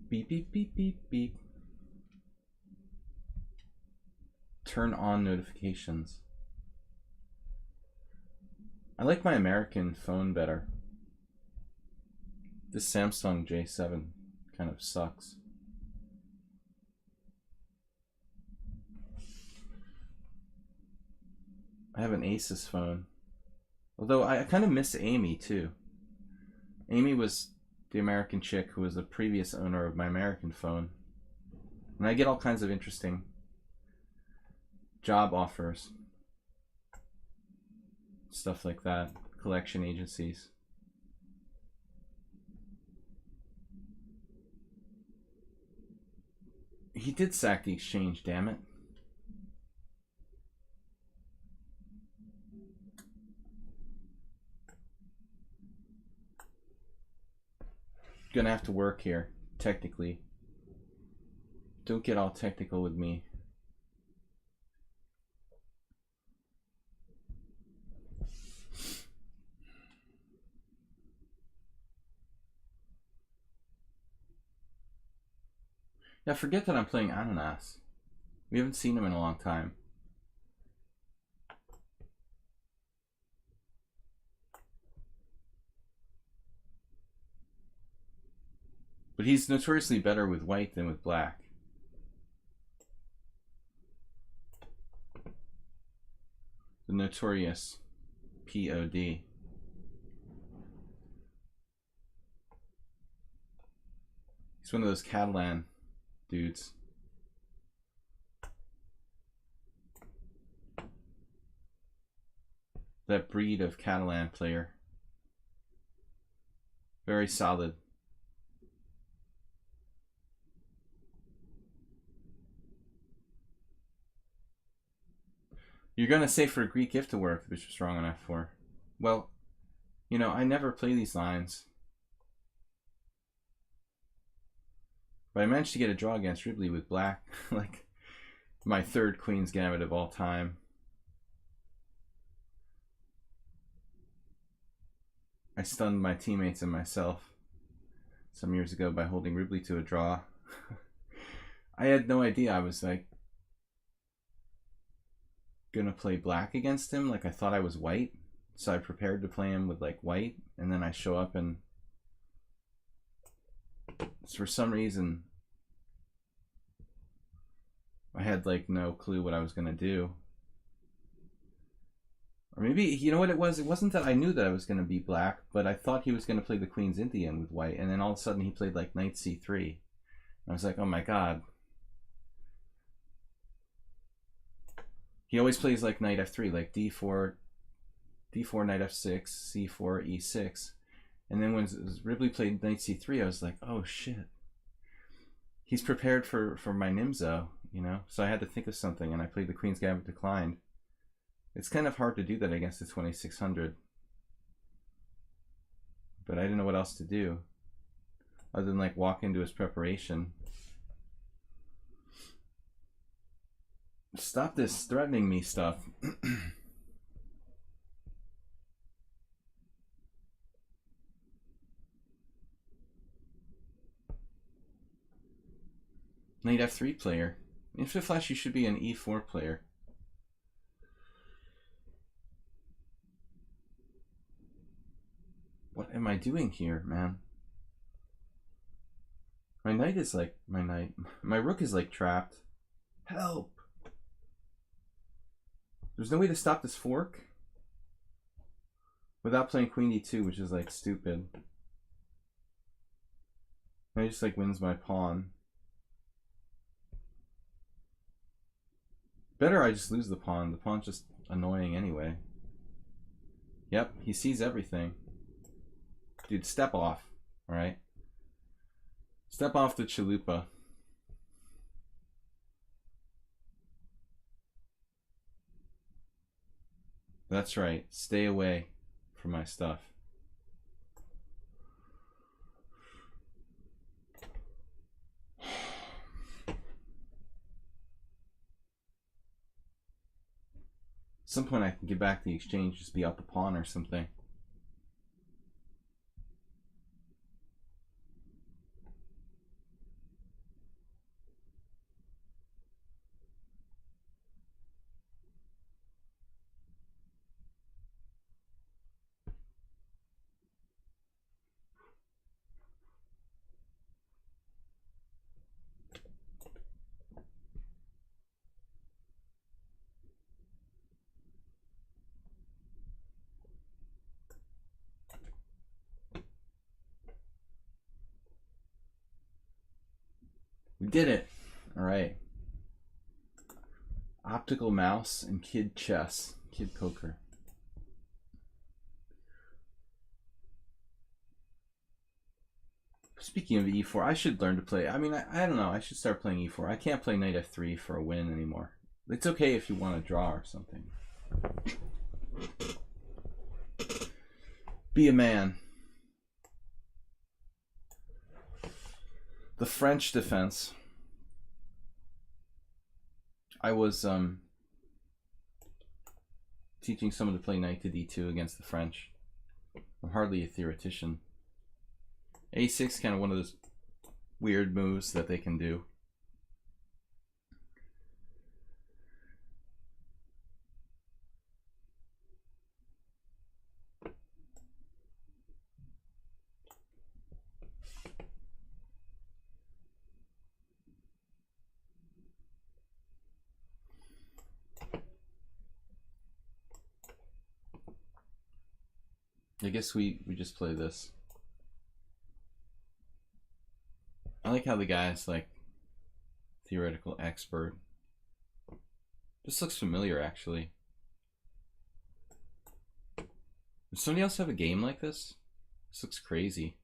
Beep, beep, beep, beep, beep. Turn on notifications. I like my American phone better. This Samsung J7 kind of sucks. I have an Asus phone. Although I kind of miss Amy too. Amy was the American chick who was the previous owner of my American phone. And I get all kinds of interesting job offers. Stuff like that. Collection agencies. He did sack the exchange, damn it. Gonna have to work here, technically. Don't get all technical with me. Yeah, forget that I'm playing Ananas. We haven't seen him in a long time. But he's notoriously better with white than with black. The notorious POD. He's one of those Catalan dudes. That breed of Catalan player. Very solid. You're gonna say for a Greek if to work, the bishop's strong on f4. Well, you know, I never play these lines. But I managed to get a draw against Ribley with black. Like, my third Queen's Gambit of all time. I stunned my teammates and myself some years ago by holding Ribley to a draw. I had no idea. I was like gonna play black against him. Like, I thought I was white, so I prepared to play him with like white, and then I show up and for some reason I had like no clue what I was gonna do. Or maybe, you know what it was? It wasn't that I knew that I was going to be black, but I thought he was going to play the Queen's Indian with white, and then all of a sudden he played like Knight C3. And I was like, oh my god. He always plays like Knight F3, like D4, Knight F6, C4, E6. And then when Ribley played Knight C3, I was like, oh shit. He's prepared for my Nimzo, you know? So I had to think of something, and I played the Queen's Gambit declined. It's kind of hard to do that against the 2600. But I didn't know what else to do other than like walk into his preparation. Stop this threatening me stuff. Knight F3 player. Infinite Flash, you should be an E4 player. What am I doing here, man? My knight is like, my rook is like trapped. Help! There's no way to stop this fork without playing Queen D2, which is like stupid. I just like wins my pawn. Better I just lose the pawn. The pawn's just annoying anyway. Yep, he sees everything. Dude, step off, alright? Step off the chalupa. That's right, stay away from my stuff. At some point I can get back the exchange, just be up a pawn or something. did it. All right. Optical mouse and kid chess. Kid poker. Speaking of e4, I should learn to play. I mean, I don't know. I should start playing e4. I can't play knight f3 for a win anymore. It's okay if you want to draw or something. Be a man. The French defense. I was teaching someone to play knight to d2 against the French. I'm hardly a theoretician. a6, kind of one of those weird moves that they can do. I guess we just play this. I like how the guy's like theoretical expert. This looks familiar, actually. Does somebody else have a game like this? This looks crazy.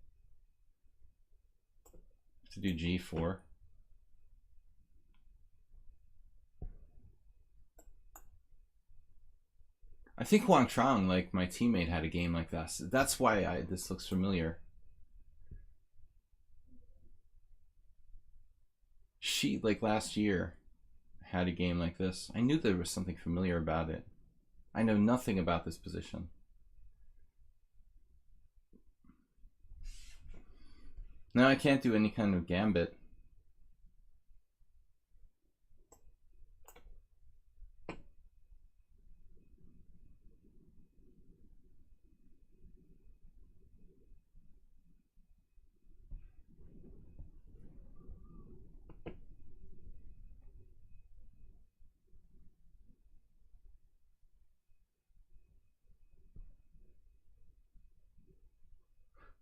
To do g4. I think Huang Trong, like my teammate, had a game like this. That's why this looks familiar. She, like last year, had a game like this. I knew there was something familiar about it. I know nothing about this position. Now I can't do any kind of gambit.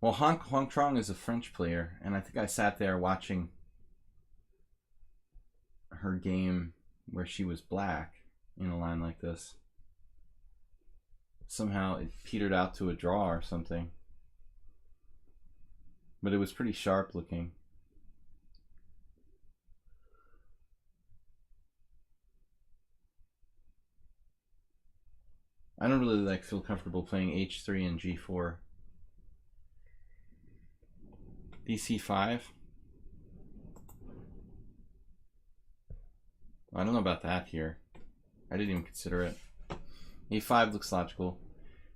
Well, Huang Trong is a French player, and I think I sat there watching her game where she was black in a line like this. Somehow it petered out to a draw or something. But it was pretty sharp looking. I don't really feel comfortable playing h3 and g4. dc5. I don't know about that here. I didn't even consider it. a5 looks logical.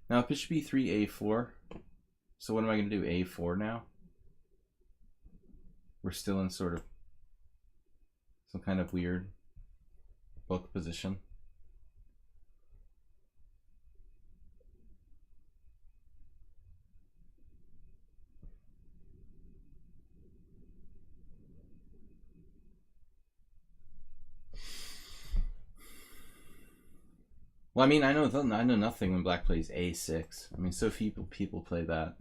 Now bishop e3, a4. So what am I going to do? a4 now? We're still in sort of some kind of weird book position. Well, I mean, I know nothing when black plays a6. I mean, so few people play that.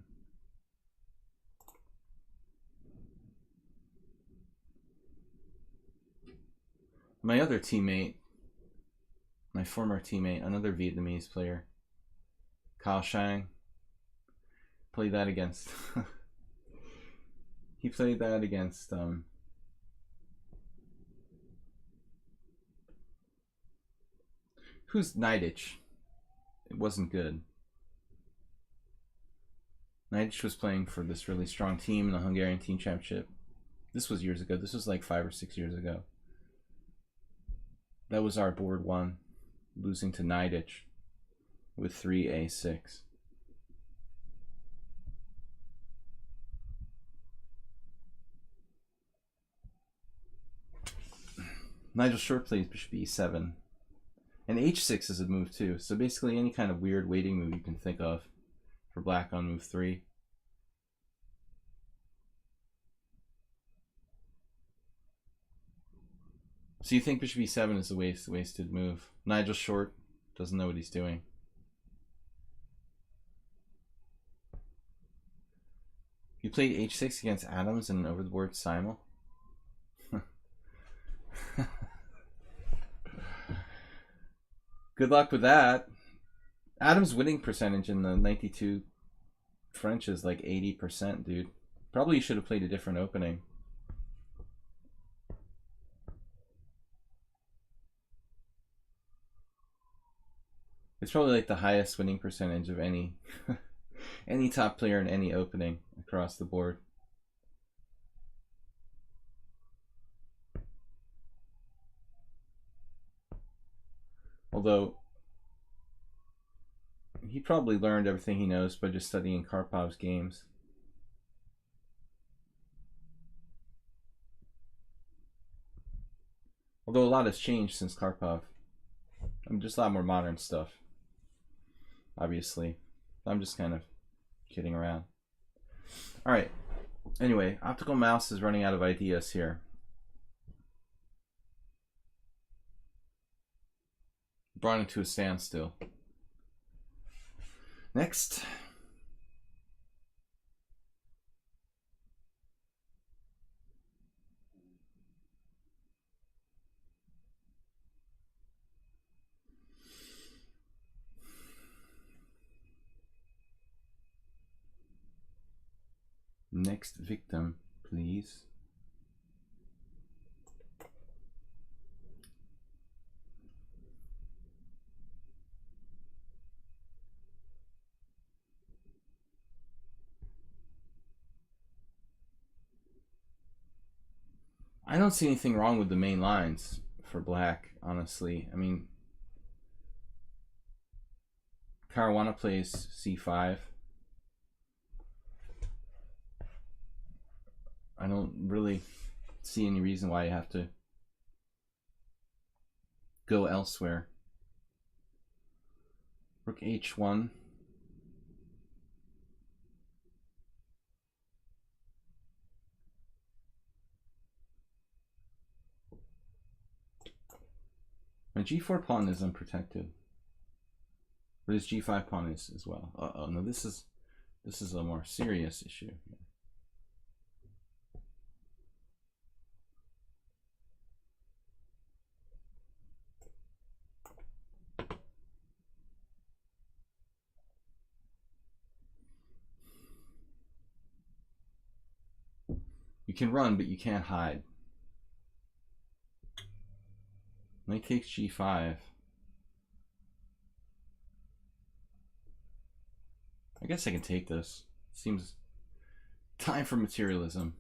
My other teammate, my former teammate, another Vietnamese player, Cao Shang, played that against. He played that against. Who's Neidich? It wasn't good. Neidich was playing for this really strong team in the Hungarian Team Championship. This was years ago. This was like 5 or 6 years ago. That was our board one, losing to Neidich with 3a6. Nigel Short plays bishop e7. And h6 is a move too. So basically any kind of weird waiting move you can think of for black on move 3. So you think bishop e7 is a wasted move. Nigel Short doesn't know what he's doing. You played h6 against Adams and over the board Simul? Good luck with that. Adam's winning percentage in the 92 French is like 80%, dude. Probably you should have played a different opening. It's probably like the highest winning percentage of any any top player in any opening across the board. Although he probably learned everything he knows by just studying Karpov's games. Although a lot has changed since Karpov. I mean, just a lot more modern stuff. Obviously. I'm just kind of kidding around. Alright. Anyway, Optical Mouse is running out of ideas here. Brought him to a standstill. Next. Next victim, please. I don't see anything wrong with the main lines for black, honestly. I mean, Caruana plays c5. I don't really see any reason why you have to go elsewhere. Rook h1. My g4 pawn is unprotected. But his g5 pawn is as well. Uh-oh, no, this is a more serious issue. You can run, but you can't hide. Knight takes g5. I guess I can take this. Seems time for materialism.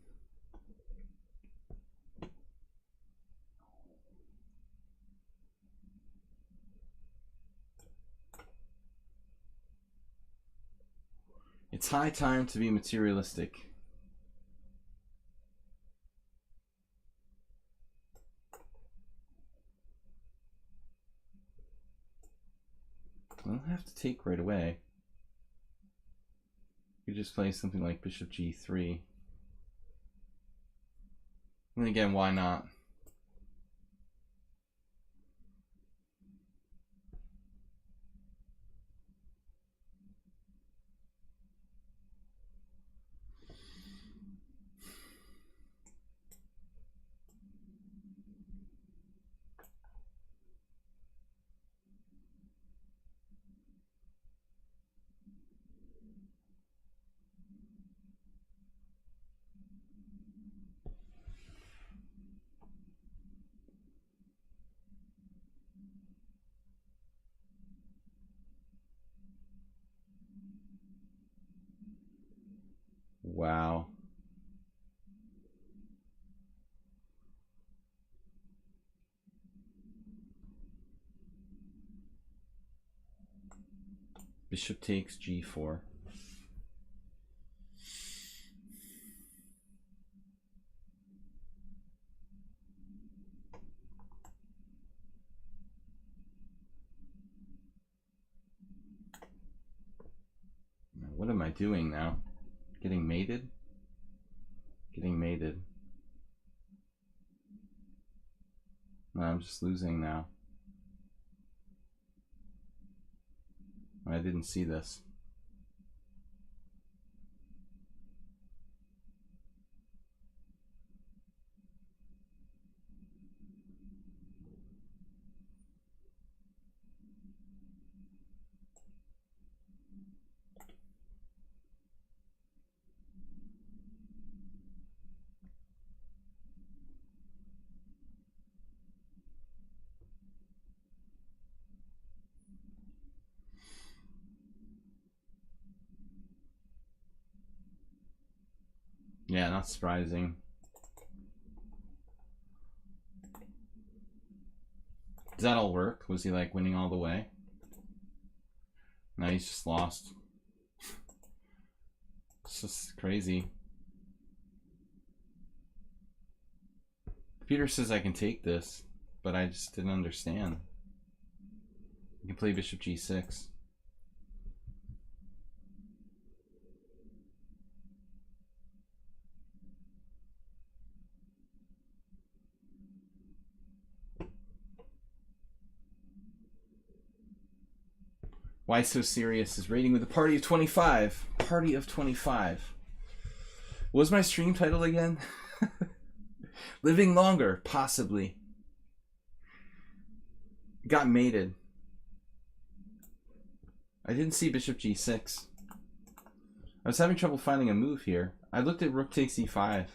It's high time to be materialistic. I don't have to take right away. You could just play something like bishop g3. And again, why not? Wow. Bishop takes g4. What am I doing now? Getting mated? Getting mated. No, I'm just losing now. I didn't see this. Yeah, not surprising. Does that all work? Was he like winning all the way? No, he's just lost. It's just crazy. Peter says I can take this, but I just didn't understand. You can play bishop g6. Why So Serious is rating with a party of 25. Party of 25. What was my stream title again? Living Longer, possibly. Got mated. I didn't see bishop g6. I was having trouble finding a move here. I looked at rook takes e5.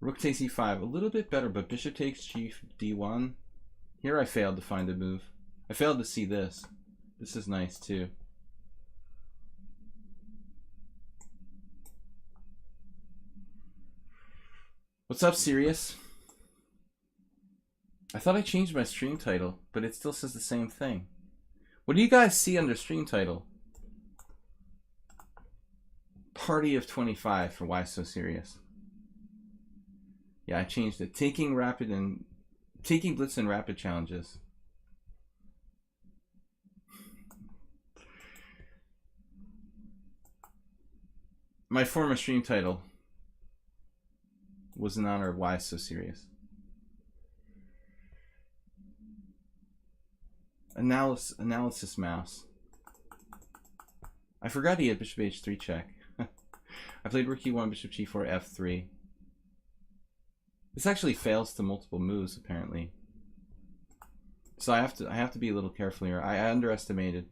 Rook takes e5, a little bit better, but bishop takes d1. Here I failed to find a move. I failed to see this. This is nice too. What's up, Sirius? I thought I changed my stream title, but it still says the same thing. What do you guys see under stream title? Party of 25 for Why So Serious. Yeah, I changed it. Taking Blitz and rapid challenges. My former stream title was in honor of Why So Serious. Analysis mouse. I forgot he had bishop h3 check. I played rook e1, bishop g4, f3. This actually fails to multiple moves apparently. So I have to be a little careful here. I underestimated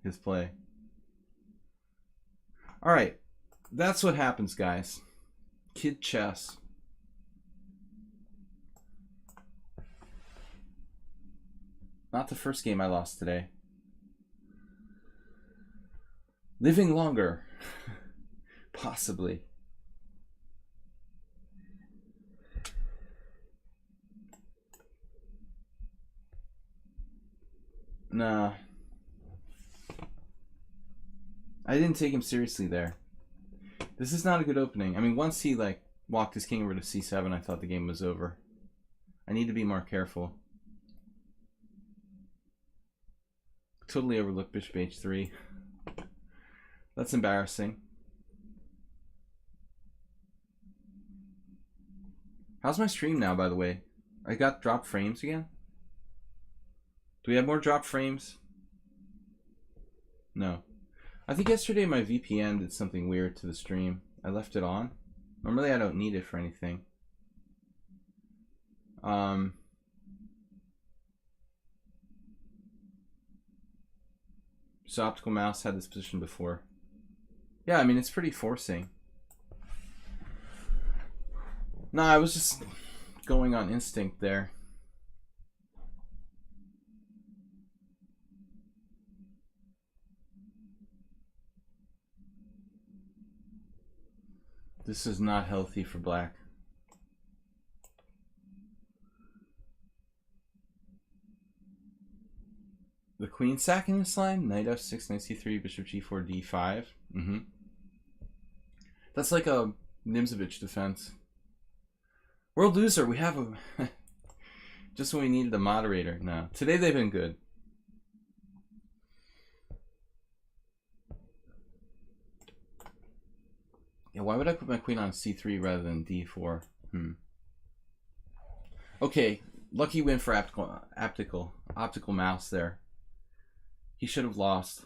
his play. All right. That's what happens, guys. Kid chess. Not the first game I lost today. Living Longer. Possibly. Nah. I didn't take him seriously there. This is not a good opening. I mean, once he like walked his king over to c7, I thought the game was over. I need to be more careful. Totally overlooked bishop h3. That's embarrassing. How's my stream now, by the way? I got dropped frames again? Do we have more dropped frames? No. I think yesterday my VPN did something weird to the stream. I left it on. Normally I don't need it for anything. So Optical Mouse had this position before. Yeah, I mean, it's pretty forcing. No, I was just going on instinct there. This is not healthy for black. The queen sacking this line? Knight f6, knight c3, bishop g4, d5. That's like a Nimzovich defense. World loser, we have a... Just when we needed a moderator. No. Today they've been good. Yeah, why would I put my queen on c3 rather than d4? Okay, lucky win for optical mouse there. He should have lost.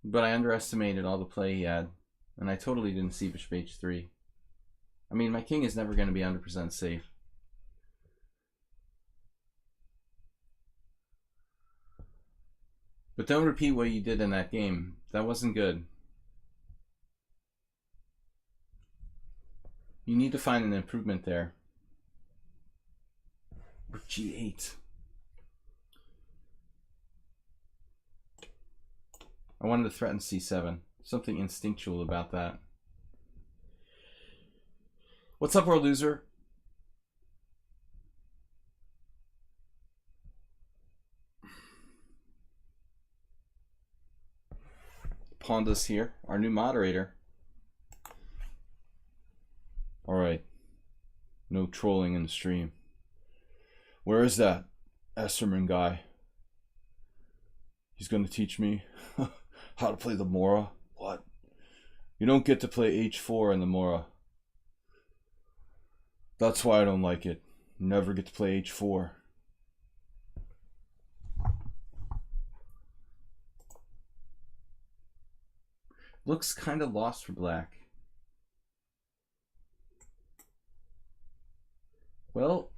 But I underestimated all the play he had. And I totally didn't see bishop h3. I mean, my king is never going to be 100% safe. But don't repeat what you did in that game. That wasn't good. You need to find an improvement there. Rook g8. I wanted to threaten c7. Something instinctual about that. What's up, World Loser? Ponda's here, our new moderator. Alright. No trolling in the stream. Where is that Esserman guy? He's gonna teach me how to play the Mora? What? You don't get to play h4 in the Mora. That's why I don't like it. You never get to play h4. Looks kind of lost for black. Well,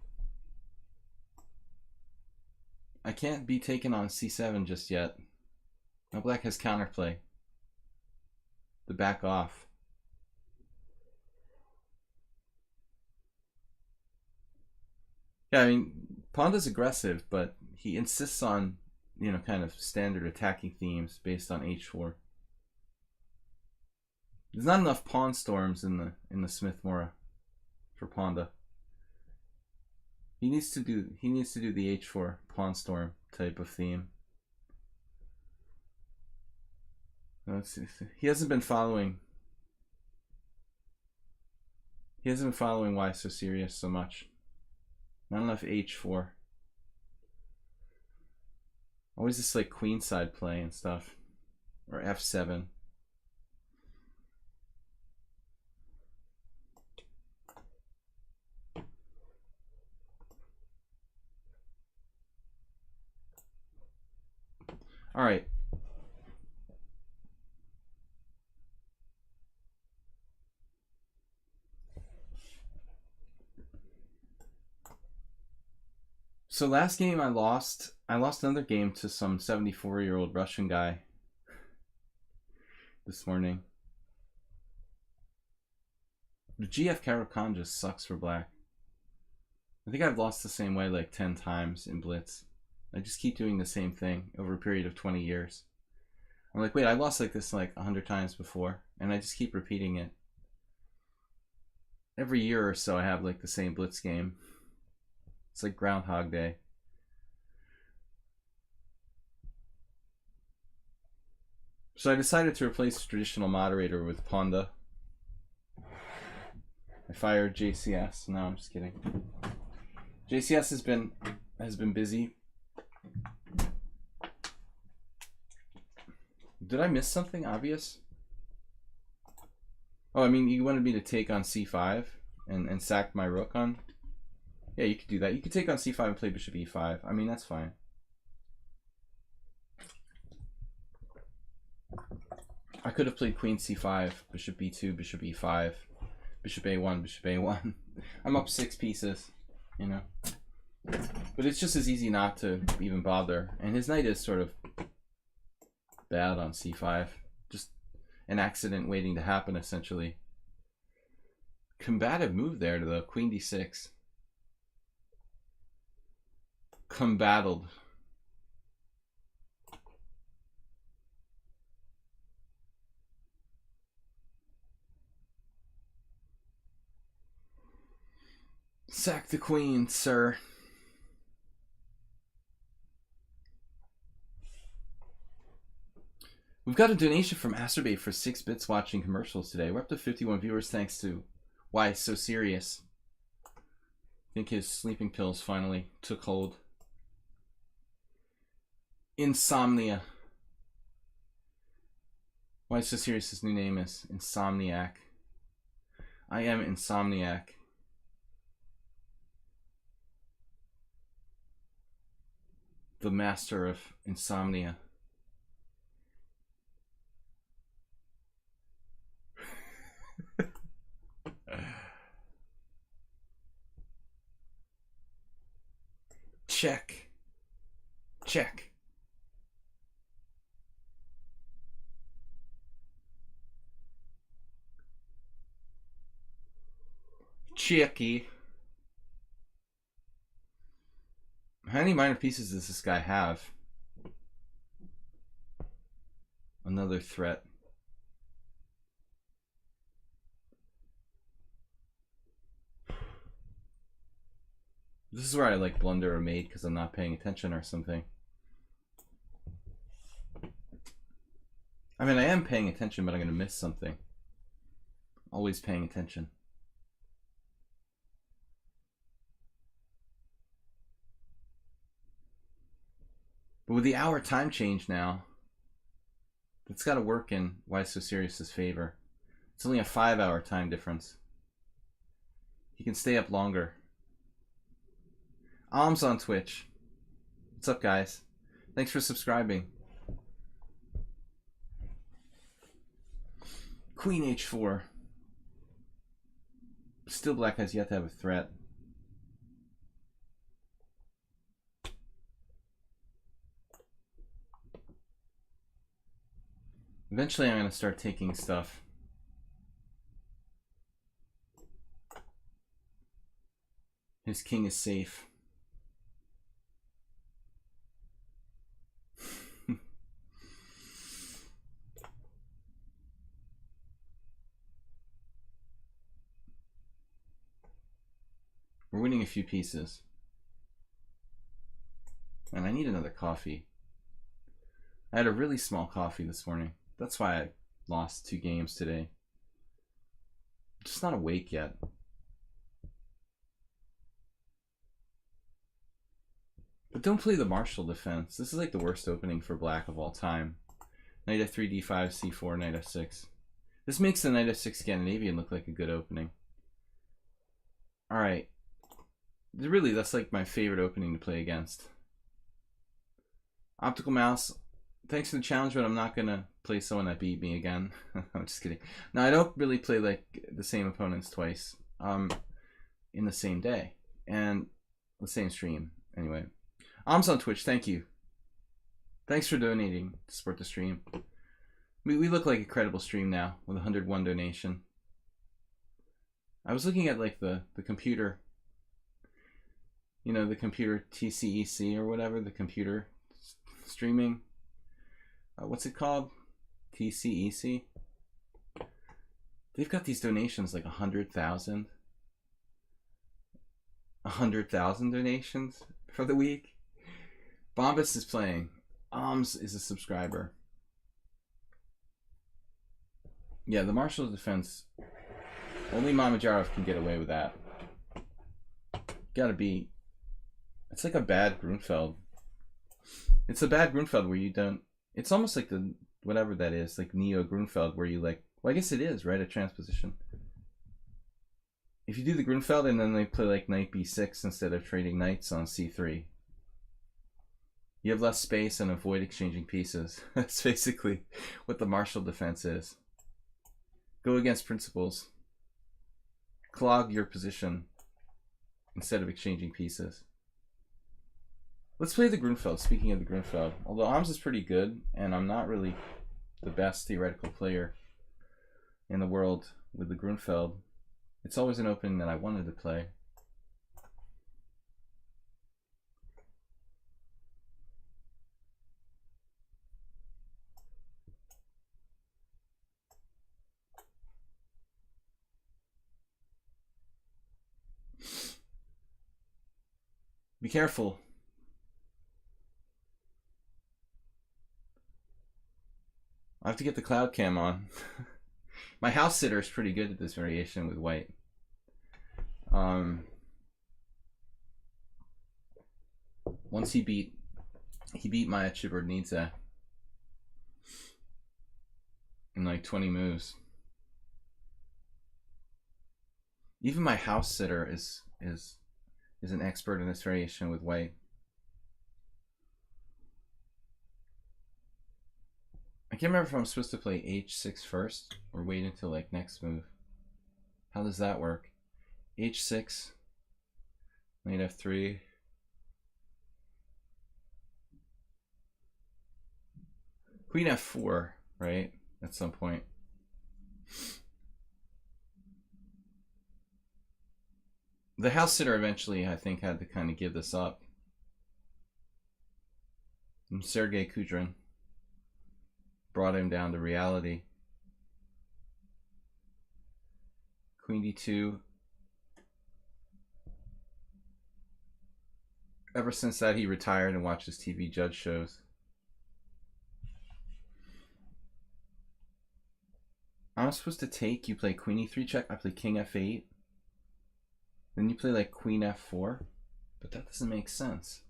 I can't be taken on c7 just yet. Now black has counterplay. To back off. Yeah, I mean, Ponda's aggressive, but he insists on, you know, kind of standard attacking themes based on h4. There's not enough pawn storms in the Smith Mora for Ponda. He needs to do the h4 pawn storm type of theme. He hasn't been following. He hasn't been following Why So Serious so much. Not enough h4. Always this like queenside play and stuff, or f7. All right. So last game I lost another game to some 74-year-old Russian guy this morning. The GF Karakan just sucks for black. I think I've lost the same way like 10 times in Blitz. I just keep doing the same thing over a period of 20 years. I'm like, wait, I lost like this like 100 times before, and I just keep repeating it. Every year or so I have like the same Blitz game. It's like Groundhog Day. So I decided to replace the traditional moderator with Ponda. I fired JCS. No, I'm just kidding. JCS has been busy. Did I miss something obvious? Oh, I mean, you wanted me to take on c5 and sack my rook on? Yeah, you could do that. You could take on c5 and play bishop e5. I mean, that's fine. I could have played queen c5, bishop b2, bishop e5, bishop a1, bishop a1. I'm up 6 pieces, you know. But it's just as easy not to even bother. And his knight is sort of bad on c5. Just an accident waiting to happen, essentially. Combative move there to the queen d6. Combattled. Sack the queen, sir. We've got a donation from Asterbate for 6 bits watching commercials today. We're up to 51 viewers thanks to Why So Serious. I think his sleeping pills finally took hold. Insomnia. Why So Serious? His new name is Insomniac. I am Insomniac. The master of insomnia. Check. Check. Checky. How many minor pieces does this guy have? Another threat. This is where I like blunder a mate because I'm not paying attention or something. I mean, I am paying attention, but I'm going to miss something. Always paying attention. But with the hour time change now, it's got to work in Why So Serious's favor. It's only a 5-hour time difference. He can stay up longer. Alms on Twitch. What's up, guys? Thanks for subscribing. Queen h4. Still black has yet to have a threat. Eventually I'm going to start taking stuff. His king is safe. We're winning a few pieces. And I need another coffee. I had a really small coffee this morning. That's why I lost 2 games today. I'm just not awake yet. But don't play the Marshall defense. This is like the worst opening for black of all time. Knight f3, d5, c4, knight f6. This makes the knight f6 Scandinavian look like a good opening. Alright. Really, that's like my favorite opening to play against. Optical Mouse, thanks for the challenge, but I'm not going to play someone that beat me again. I'm just kidding. No, I don't really play like the same opponents twice in the same day. And the same stream, anyway. Alms on Twitch, thank you. Thanks for donating to support the stream. We look like a credible stream now with 101 donation. I was looking at like the computer, you know, the computer TCEC or whatever, the computer streaming. What's it called? TCEC. They've got these donations like 100,000. 100,000 donations for the week. Bombas is playing. Alms is a subscriber. Yeah, the Marshall defense. Only Mamajarov can get away with that. Gotta be. It's like a bad Grunfeld. It's a bad Grunfeld where you don't. It's almost like the whatever that is, like Neo Grunfeld, where you like. Well, I guess it is, right? A transposition. If you do the Grunfeld and then they play like knight b6 instead of trading knights on c3, you have less space and avoid exchanging pieces. That's basically what the Marshall defense is. Go against principles. Clog your position instead of exchanging pieces. Let's play the Grunfeld. Speaking of the Grunfeld, although Alms is pretty good, and I'm not really the best theoretical player in the world with the Grunfeld, it's always an opening that I wanted to play. Be careful. I have to get the cloud cam on. My house sitter is pretty good at this variation with white. Once he beat Maya Chiburnidze in like 20 moves. Even my house sitter is an expert in this variation with white. I can't remember if I'm supposed to play h6 first or wait until like next move. How does that work? h6, knight f3. Queen f4, right? At some point. The house sitter eventually, I think, had to kind of give this up. And Sergei Kudrin brought him down to reality. Queen d2. Ever since that, he retired and watches TV judge shows. I'm supposed to take, you play queen e3 check, I play king f8. Then you play like queen f4. But that doesn't make sense.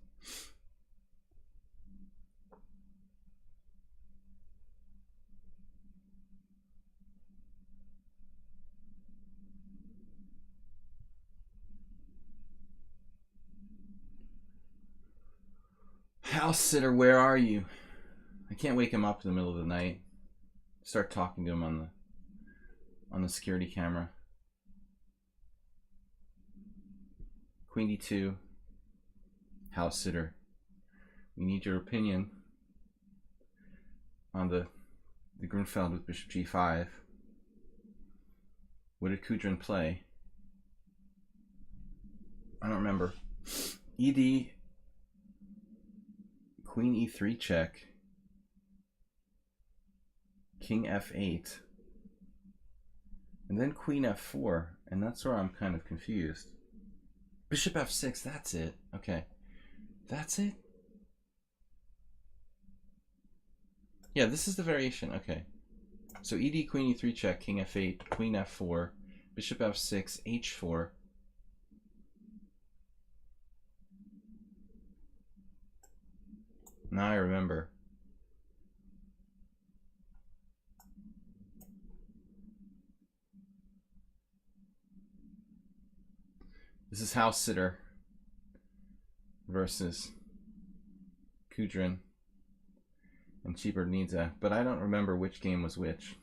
House sitter, where are you? I can't wake him up in the middle of the night. Start talking to him on the security camera. Queen d2. House sitter. We need your opinion on the Grunfeld with bishop g5. What did Kudrin play? I don't remember. ED. Queen e3 check. King f8. And then queen f4. And that's where I'm kind of confused. Bishop f6, that's it. Okay. That's it? Yeah, this is the variation. Okay. So ED, queen e3 check, king f8, queen f4, bishop f6, h4. Now I remember. This is house sitter versus Kudrin and Chibernidze, but I don't remember which game was which.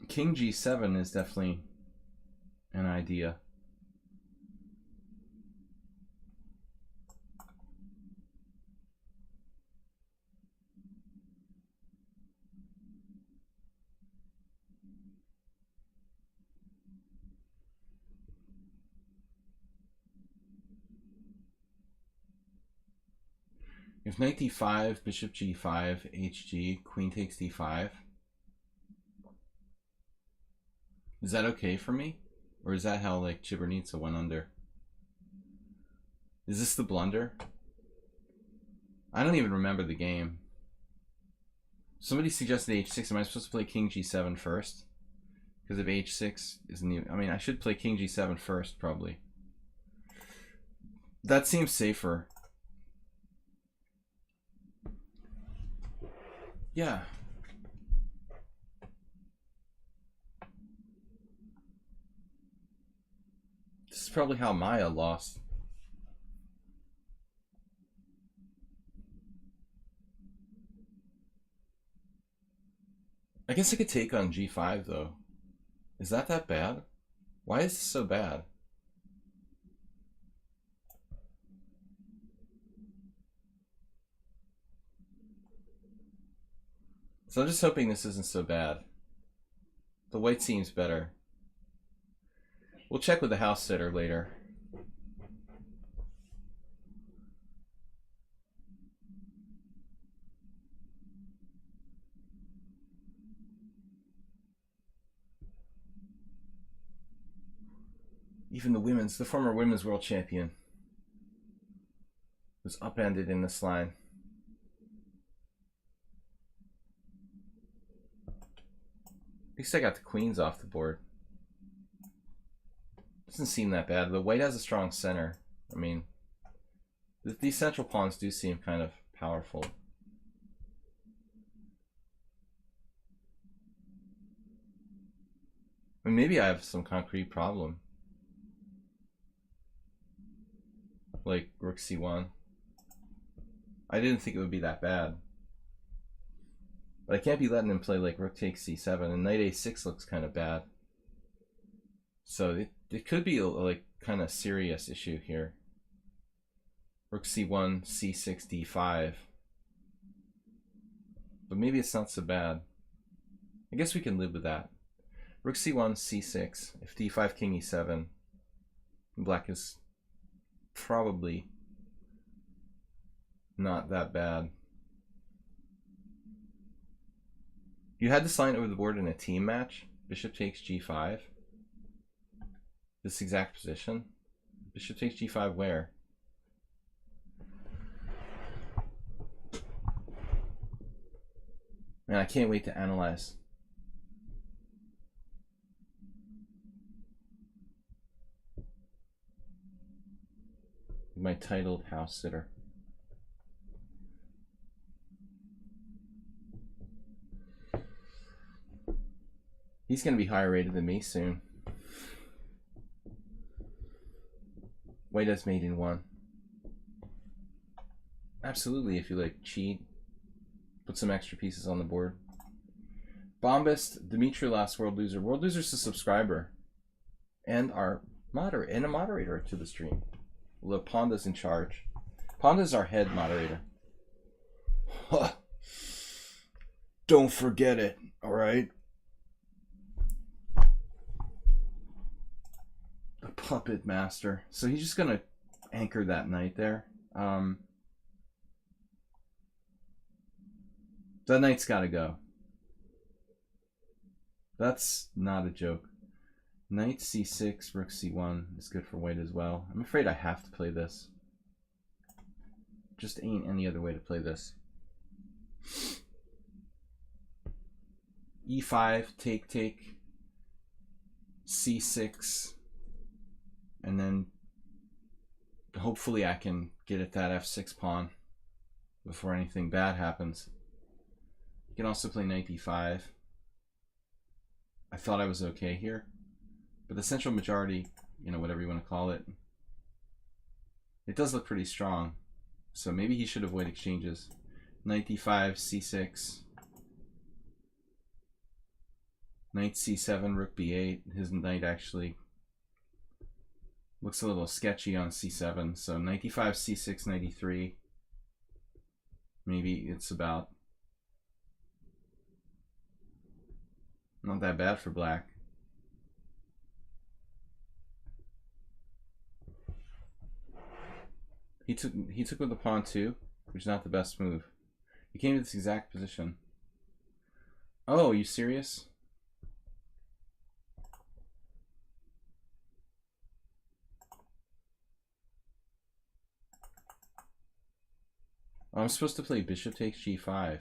King g7 is definitely an idea. If knight d5, bishop g5, hg, queen takes d5. Is that okay for me? Or is that how like Chibernidze went under? Is this the blunder? I don't even remember the game. Somebody suggested h6. Am I supposed to play king g7 first? Because if h6 isn't even... I mean, I should play king g7 first, probably. That seems safer. Yeah. This is probably how Maya lost. I guess I could take on g5 though. Is that bad? Why is this so bad? So I'm just hoping this isn't so bad. The white seems better. We'll check with the house sitter later. Even the former women's world champion was upended in this line. At least I got the queens off the board. Doesn't seem that bad. The white has a strong center. I mean, these central pawns do seem kind of powerful. I mean, maybe I have some concrete problem. Like rook c1. I didn't think it would be that bad. But I can't be letting him play like rook takes c7, and knight a6 looks kind of bad. So it could be a like kind of serious issue here. Rook c1, c6, d5. But maybe it's not so bad. I guess we can live with that. Rook c1, c6. If d5, king e7, black is probably not that bad. You had this line over the board in a team match. Bishop takes g5. This exact position. Bishop takes g5 where? Man, I can't wait to analyze. My titled house sitter. He's going to be higher rated than me soon. White has mate in 1. Absolutely, if you like cheat, put some extra pieces on the board. Bombist, Dimitri, last World Loser. World Loser's a subscriber and our moderator and a moderator to the stream. Although Ponda's in charge. Ponda's our head moderator. Huh. Don't forget it, all right? The puppet master. So he's just gonna anchor that knight there. That knight's gotta go. That's not a joke. Knight c6, rook c1 is good for white as well. I'm afraid I have to play this. Just ain't any other way to play this. e5, take, c6, and then hopefully I can get at that f6 pawn before anything bad happens. You can also play knight d5. I thought I was okay here. But the central majority, you know, whatever you want to call it, it does look pretty strong. So maybe he should avoid exchanges. Knight d5, c6. Knight c7, rook b8. His knight actually looks a little sketchy on c7. So knight d5, c6, knight e3. Maybe it's about not that bad for black. He took with the pawn too, which is not the best move. He came to this exact position. Oh, are you serious? Oh, I'm supposed to play bishop takes g5.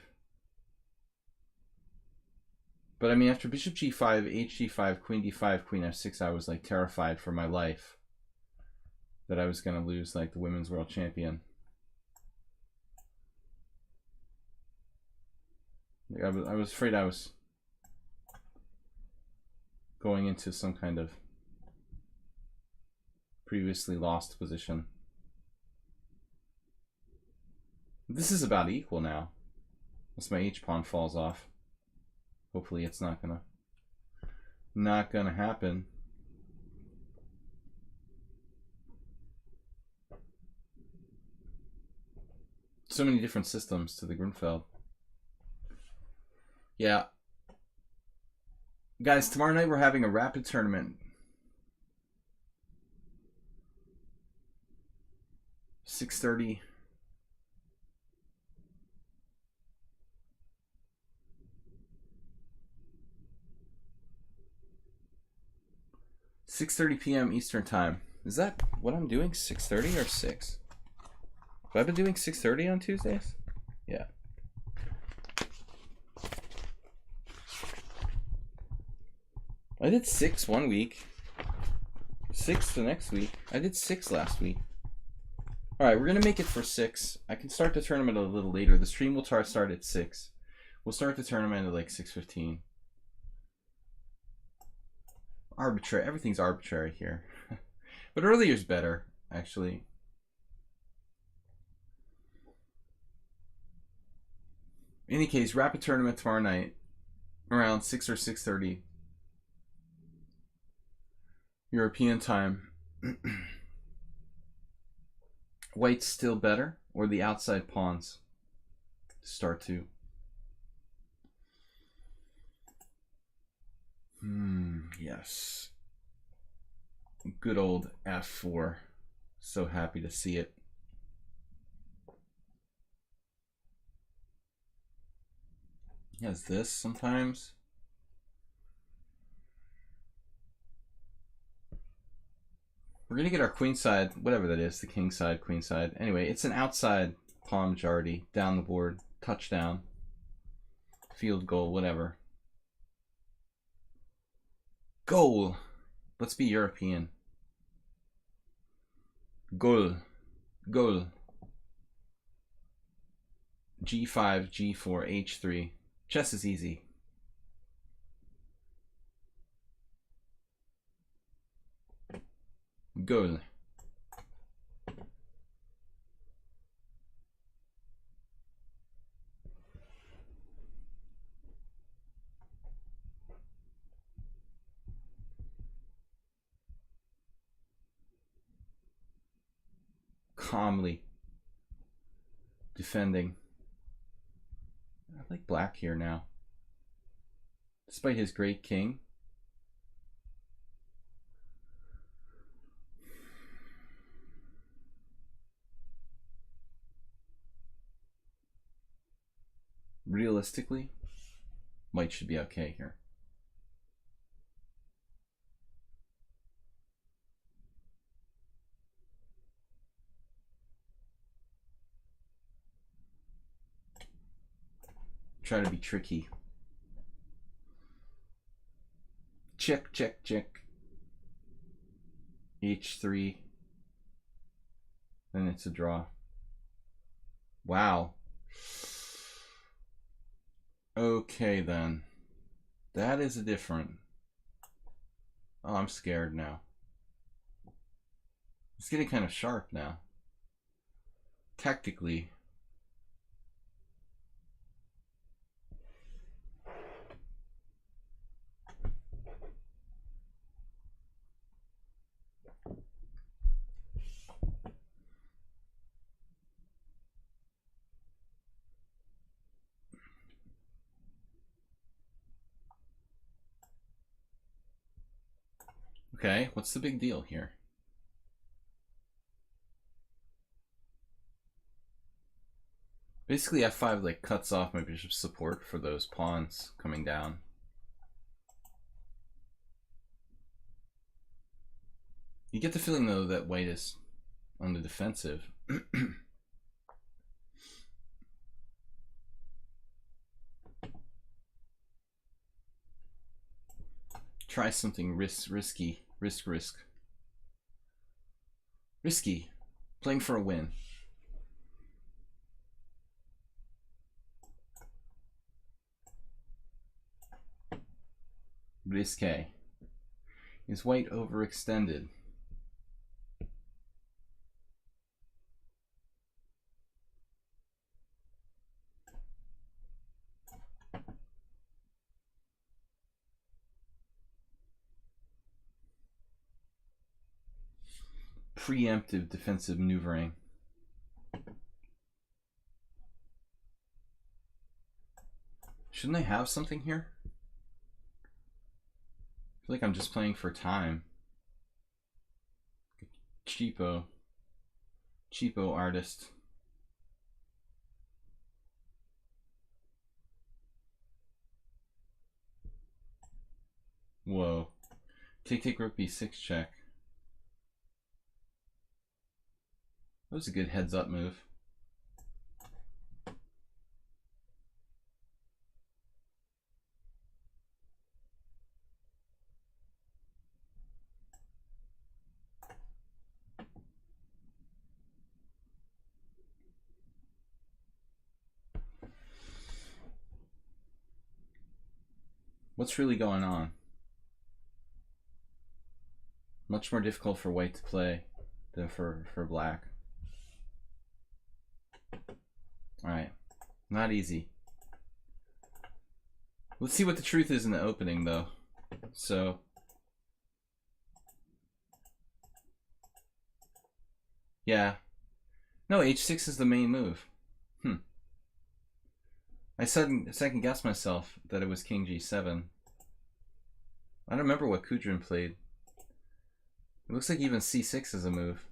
But I mean, after bishop g5, hg5, queen d5, queen f6, I was like terrified for my life that I was going to lose like the women's world champion. I was afraid I was going into some kind of previously lost position. This is about equal now. Unless my h-pawn falls off. Hopefully it's not gonna happen. So many different systems to the Grunfeld. Yeah. Guys, tomorrow night we're having a rapid tournament. 6:30. p.m. Eastern time. Is that what I'm doing? 6:30 or 6? Have I been doing 6:30 on Tuesdays? Yeah. I did 6 one week. 6 the next week. I did 6 last week. Alright, we're going to make it for 6. I can start the tournament a little later. The stream will start at 6. We'll start the tournament at like 6:15. Arbitrary. Everything's arbitrary here. But earlier's better, actually. In any case, rapid tournament tomorrow night around 6 or 6:30 European time. White's still better, or the outside pawns start to. Yes. Good old f4. So happy to see it. He has this sometimes. We're gonna get our queen side, whatever that is, the king side, queen side. Anyway, it's an outside pawn majority, down the board, touchdown, field goal, whatever. Goal. Let's be European. Goal. Goal. G5, G4, H3. Chess is easy. Goal. Calmly defending. I like black here now. Despite his great king. Realistically, white should be okay here. Try to be tricky. Check, check, check. H3. Then it's a draw. Wow. Okay then. That is a different. Oh, I'm scared now. It's getting kind of sharp now. Tactically. Okay, what's the big deal here? Basically f5 like cuts off my bishop's support for those pawns coming down. You get the feeling though that white is on the defensive. Try something risky. Risk. Risky. Playing for a win. Risque. Is white overextended? Preemptive defensive maneuvering. Shouldn't I have something here? I feel like I'm just playing for time. Cheapo artist. Whoa. Take rook b6 check. That was a good heads up move. What's really going on? Much more difficult for white to play than for black. Alright, not easy. Let's see what the truth is in the opening though. So, yeah. No, h6 is the main move. I second guessed myself that it was king g7. I don't remember what Kudrin played. It looks like even c6 is a move.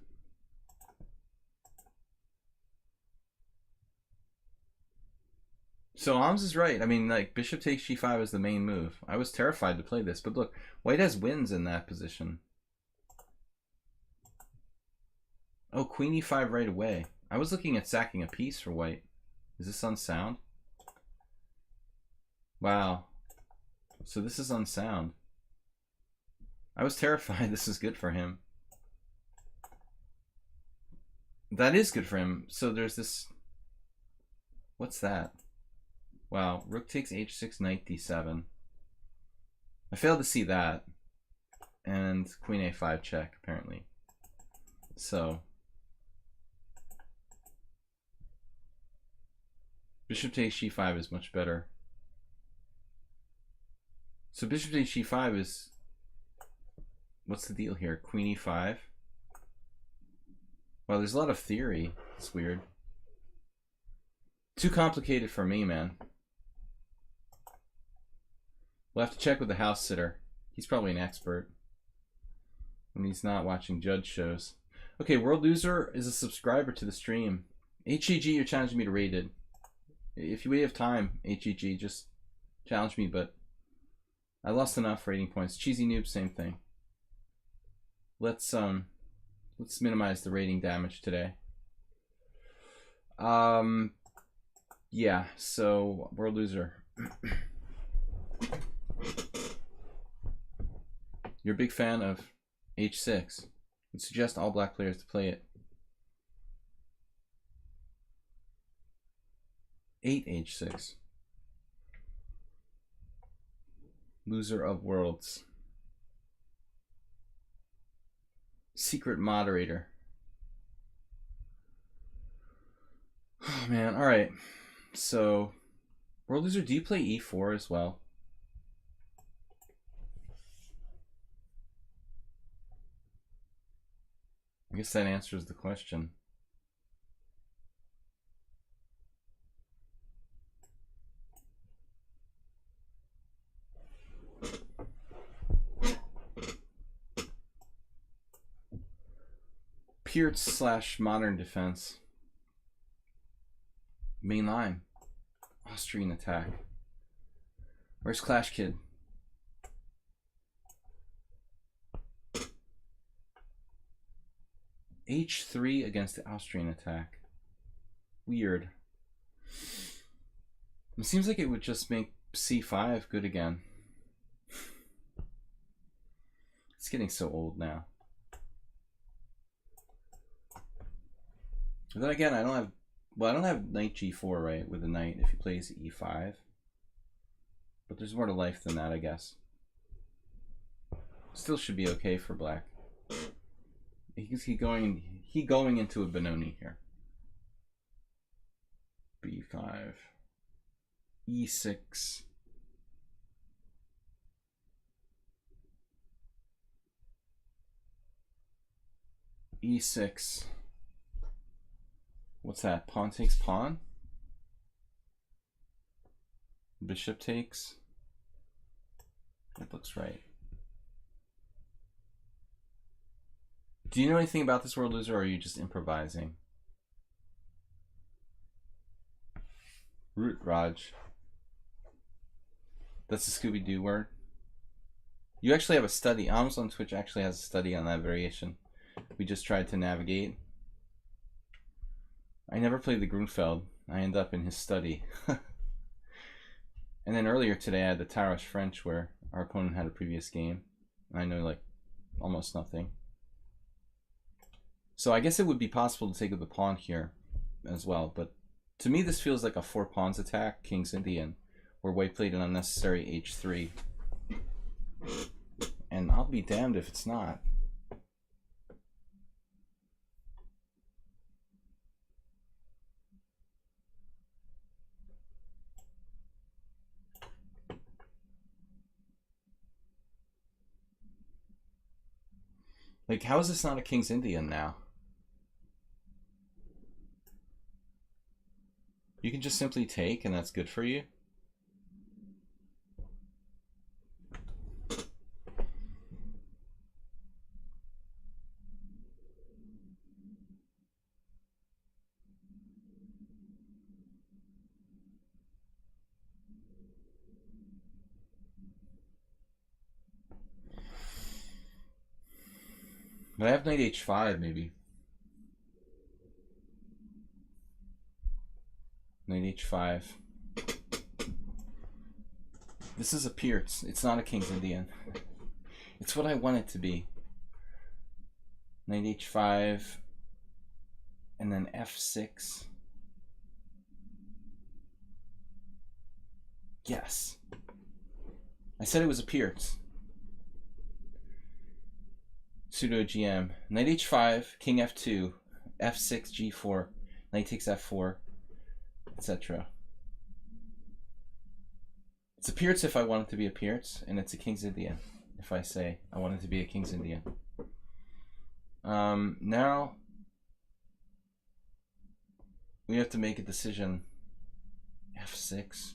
So Alms is right. I mean, like, bishop takes g5 is the main move. I was terrified to play this, but look, white has wins in that position. Oh, queen e5 right away. I was looking at sacking a piece for white. Is this unsound? Wow. So this is unsound. I was terrified this is good for him. That is good for him. So there's this... What's that? Wow. Rook takes h6, knight d7. I failed to see that. And queen a5 check, apparently. So... Bishop takes g5 is much better. So bishop takes g5 is... What's the deal here? Queen e5? Well, there's a lot of theory. It's weird. Too complicated for me, man. We'll have to check with the house sitter. He's probably an expert. When he's not watching judge shows. Okay, World Loser is a subscriber to the stream. HEG, you're challenging me to rated. If you have time, HEG, just challenge me, but I lost enough rating points. Cheesy Noob, same thing. Let's minimize the rating damage today. Yeah, so World Loser. You're a big fan of h6. Would suggest all black players to play it. 8h6. Loser of Worlds. Secret moderator. Oh man, alright. So, World Loser, do you play e4 as well? I guess that answers the question. Pierce / modern defense. Main line. Austrian attack. Where's Clash Kid? H3 against the Austrian attack. Weird. It seems like it would just make C5 good again. It's getting so old now. But then again, I don't have knight g4, right, with the knight if he plays e5. But there's more to life than that, I guess. Still should be okay for black. He going into a Benoni here. b5, e6. e6. What's that? Pawn takes pawn? Bishop takes? That looks right. Do you know anything about this World Loser, or are you just improvising? Root Raj. That's the Scooby-Doo word. You actually have a study. Alms on Twitch actually has a study on that variation. We just tried to navigate. I never played the Grunfeld. I end up in his study. And then earlier today I had the Tarosh French where our opponent had a previous game. And I know like almost nothing. So I guess it would be possible to take up the pawn here as well. But to me this feels like a 4 pawns attack, King's Indian, where white played an unnecessary h3. And I'll be damned if it's not. Like, how is this not a King's Indian now? You can just simply take and that's good for you? But I have knight h5 maybe. Knight h5. This is a Pierce. It's not a King's Indian. It's what I want it to be. Knight h5. And then f6. Yes. I said it was a Pierce. Pseudo GM. Knight h5, king f2, f6, g4, knight takes f4, etc. It's a Pierce if I want it to be a Pierce, and it's a King's Indian if I say I want it to be a King's Indian. Now we have to make a decision. f6.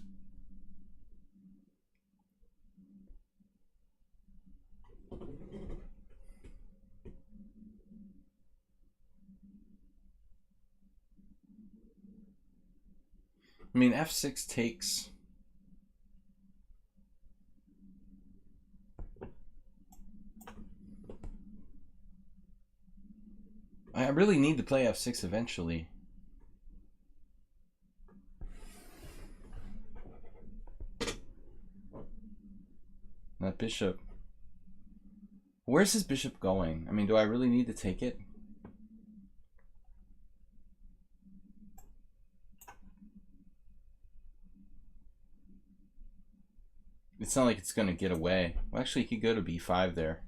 I mean, f6 takes. I really need to play f6 eventually. That bishop. Where's his bishop going? I mean, do I really need to take it? It's not like it's going to get away. Well, actually, he could go to b5 there.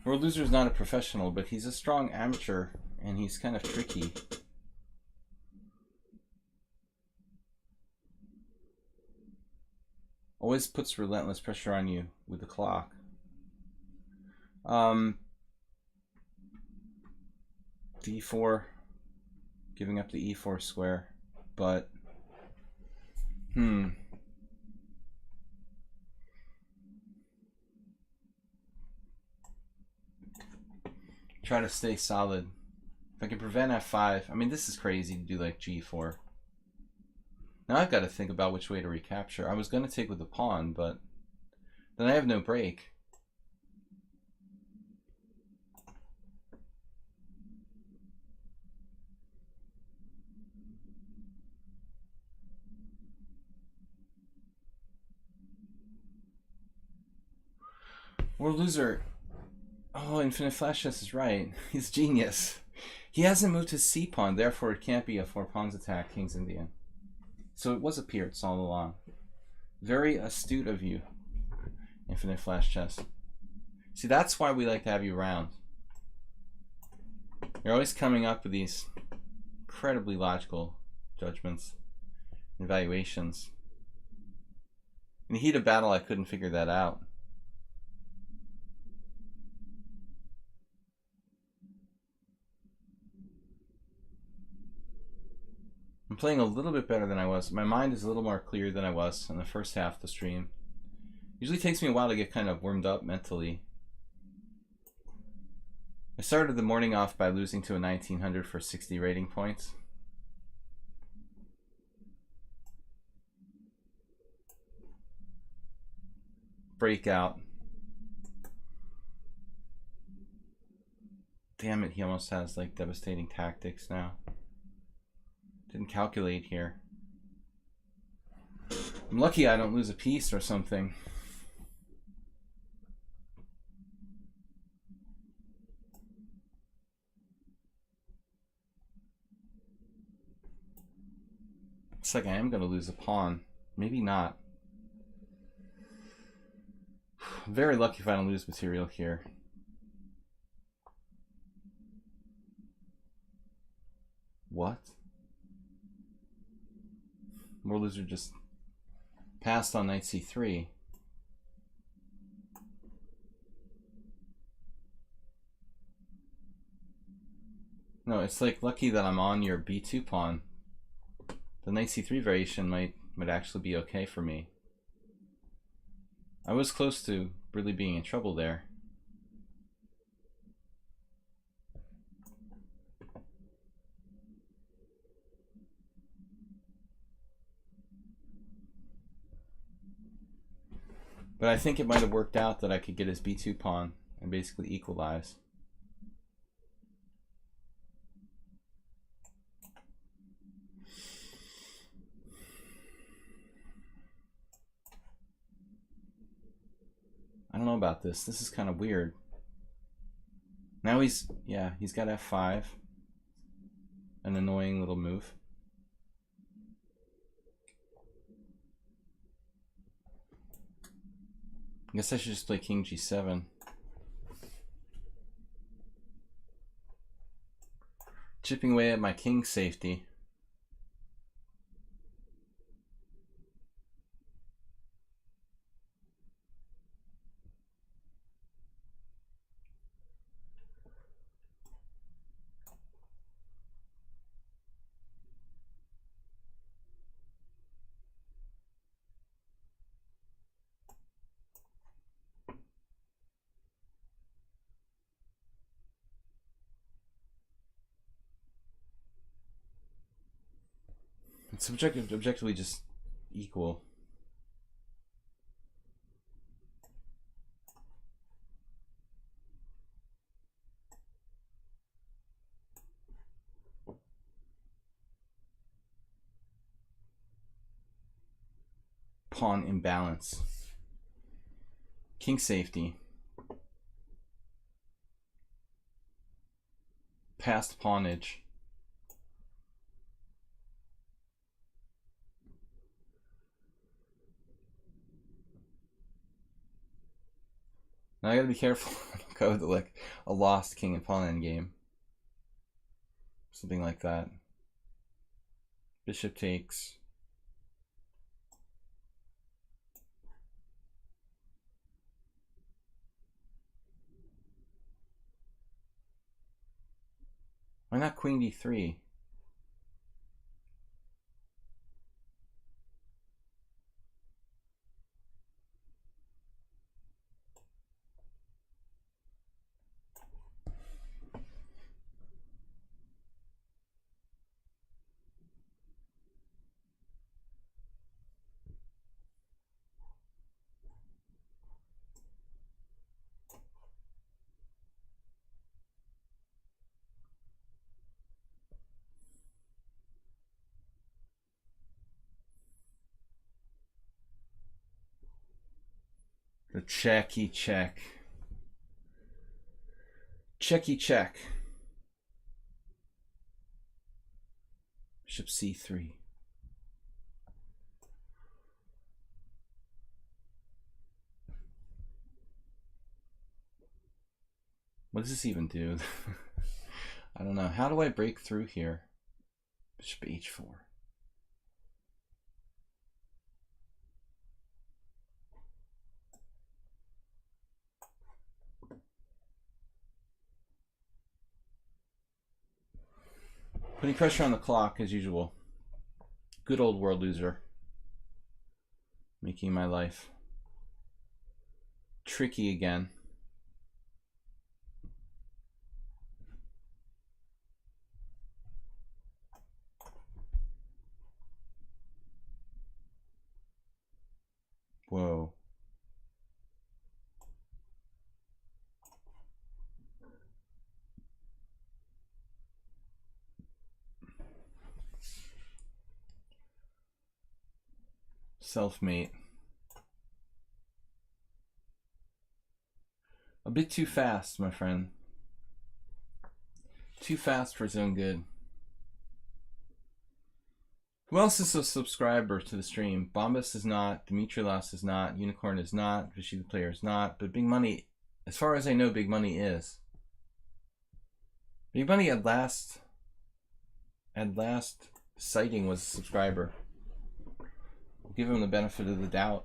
World Loser's not a professional, but he's a strong amateur, and he's kind of tricky. Always puts relentless pressure on you with the clock. d4, giving up the e4 square, but try to stay solid. If I can prevent f5, I mean, this is crazy to do like g4. Now I've got to think about which way to recapture. I was going to take with the pawn, but then I have no break. World Loser. Oh, Infinite Flash Chess is right. He's genius. He hasn't moved his c pawn, therefore it can't be a 4 pawns attack, King's Indian. So it was a Pierce all along. Very astute of you, Infinite Flash Chess. See, that's why we like to have you around. You're always coming up with these incredibly logical judgments and evaluations. In the heat of battle, I couldn't figure that out. I'm playing a little bit better than I was. My mind is a little more clear than I was in the first half of the stream. Usually takes me a while to get kind of warmed up mentally. I started the morning off by losing to a 1900 for 60 rating points. Breakout. Damn it, he almost has like devastating tactics now. Didn't calculate here. I'm lucky I don't lose a piece or something. Looks like I am going to lose a pawn. Maybe not. I'm very lucky if I don't lose material here. What? World Loser just passed on knight c3. No, it's like lucky that I'm on your b2 pawn. The knight c3 variation might actually be okay for me. I was close to really being in trouble there. But I think it might have worked out that I could get his b2 pawn and basically equalize. I don't know about this. This is kind of weird. Now he's got f5. An annoying little move. I guess I should just play king g7. Chipping away at my king safety. It's objectively just equal. Pawn imbalance. King safety. Past pawnage. Now I gotta be careful. Go with like a lost king and pawn endgame. Something like that. Bishop takes. Why not queen d3? The checky check. Checky check. Bishop c3. What does this even do? I don't know. How do I break through here? Bishop h4. Putting pressure on the clock as usual. Good old world loser. Making my life tricky again. Whoa. Self-mate. A bit too fast, my friend. Too fast for his own good. Who else is a subscriber to the stream? Bombas is not, Dimitrios is not, Unicorn is not, Vishy the Player is not, but Big Money, as far as I know, Big Money is. Big Money at last sighting was a subscriber. Give him the benefit of the doubt.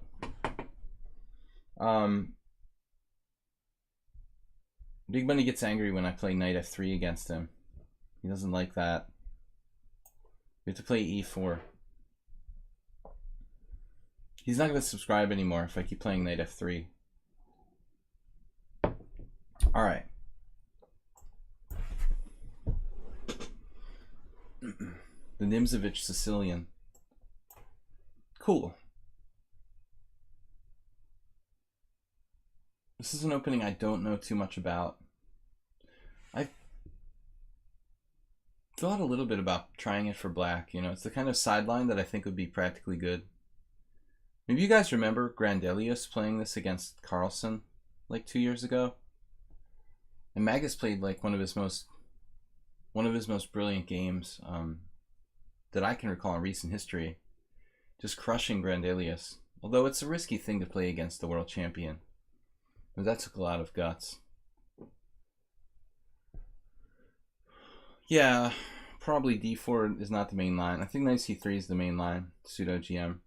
Big Money gets angry when I play knight f3 against him. He doesn't like that. We have to play e4. He's not going to subscribe anymore if I keep playing knight f3. All right. The Nimzovich Sicilian. Cool. This is an opening I don't know too much about. I thought a little bit about trying it for black. You know, it's the kind of sideline that I think would be practically good. Maybe you guys remember Grandelius playing this against Carlsen like 2 years ago. And Magus played like one of his most brilliant games that I can recall in recent history, just crushing Grandelius. Although it's a risky thing to play against the world champion, but that took a lot of guts. Yeah, probably d4 is not the main line. I think knight c3 is the main line, pseudo GM.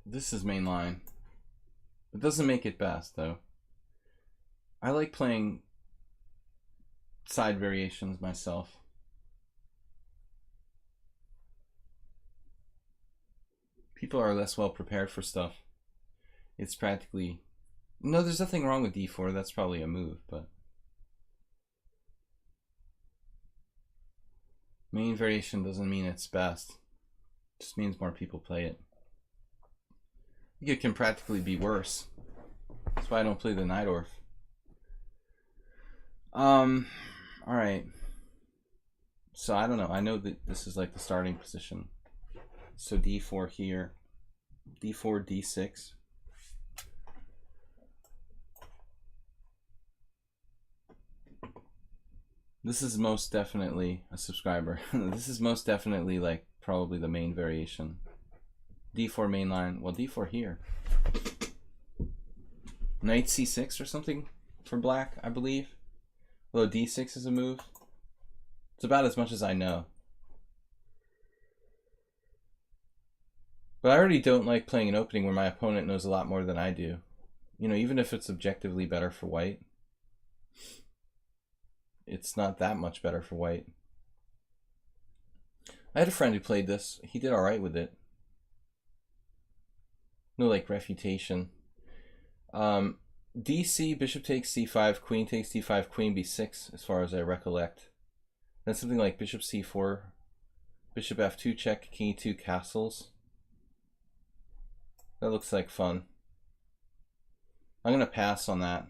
This is main line. It doesn't make it best, though. I like playing side variations myself. People are less well prepared for stuff. It's practically... No, there's nothing wrong with d4. That's probably a move, but... Main variation doesn't mean it's best. It just means more people play it. I think it can practically be worse. That's why I don't play the Najdorf. Alright. So I don't know. I know that this is like the starting position. So d4 here. d4, d6. This is most definitely a subscriber. This is most definitely like probably the main variation. d4 main line. Well, d4 here. Knight c6 or something for black, I believe. Although d6 is a move. It's about as much as I know. But I already don't like playing an opening where my opponent knows a lot more than I do. You know, even if it's objectively better for white, it's not that much better for white. I had a friend who played this. He did alright with it. No, like, refutation. DC, bishop takes c5, queen takes d5, queen b6, as far as I recollect. Then something like bishop c4, bishop f2 check, king e2 castles. That looks like fun. I'm gonna pass on that.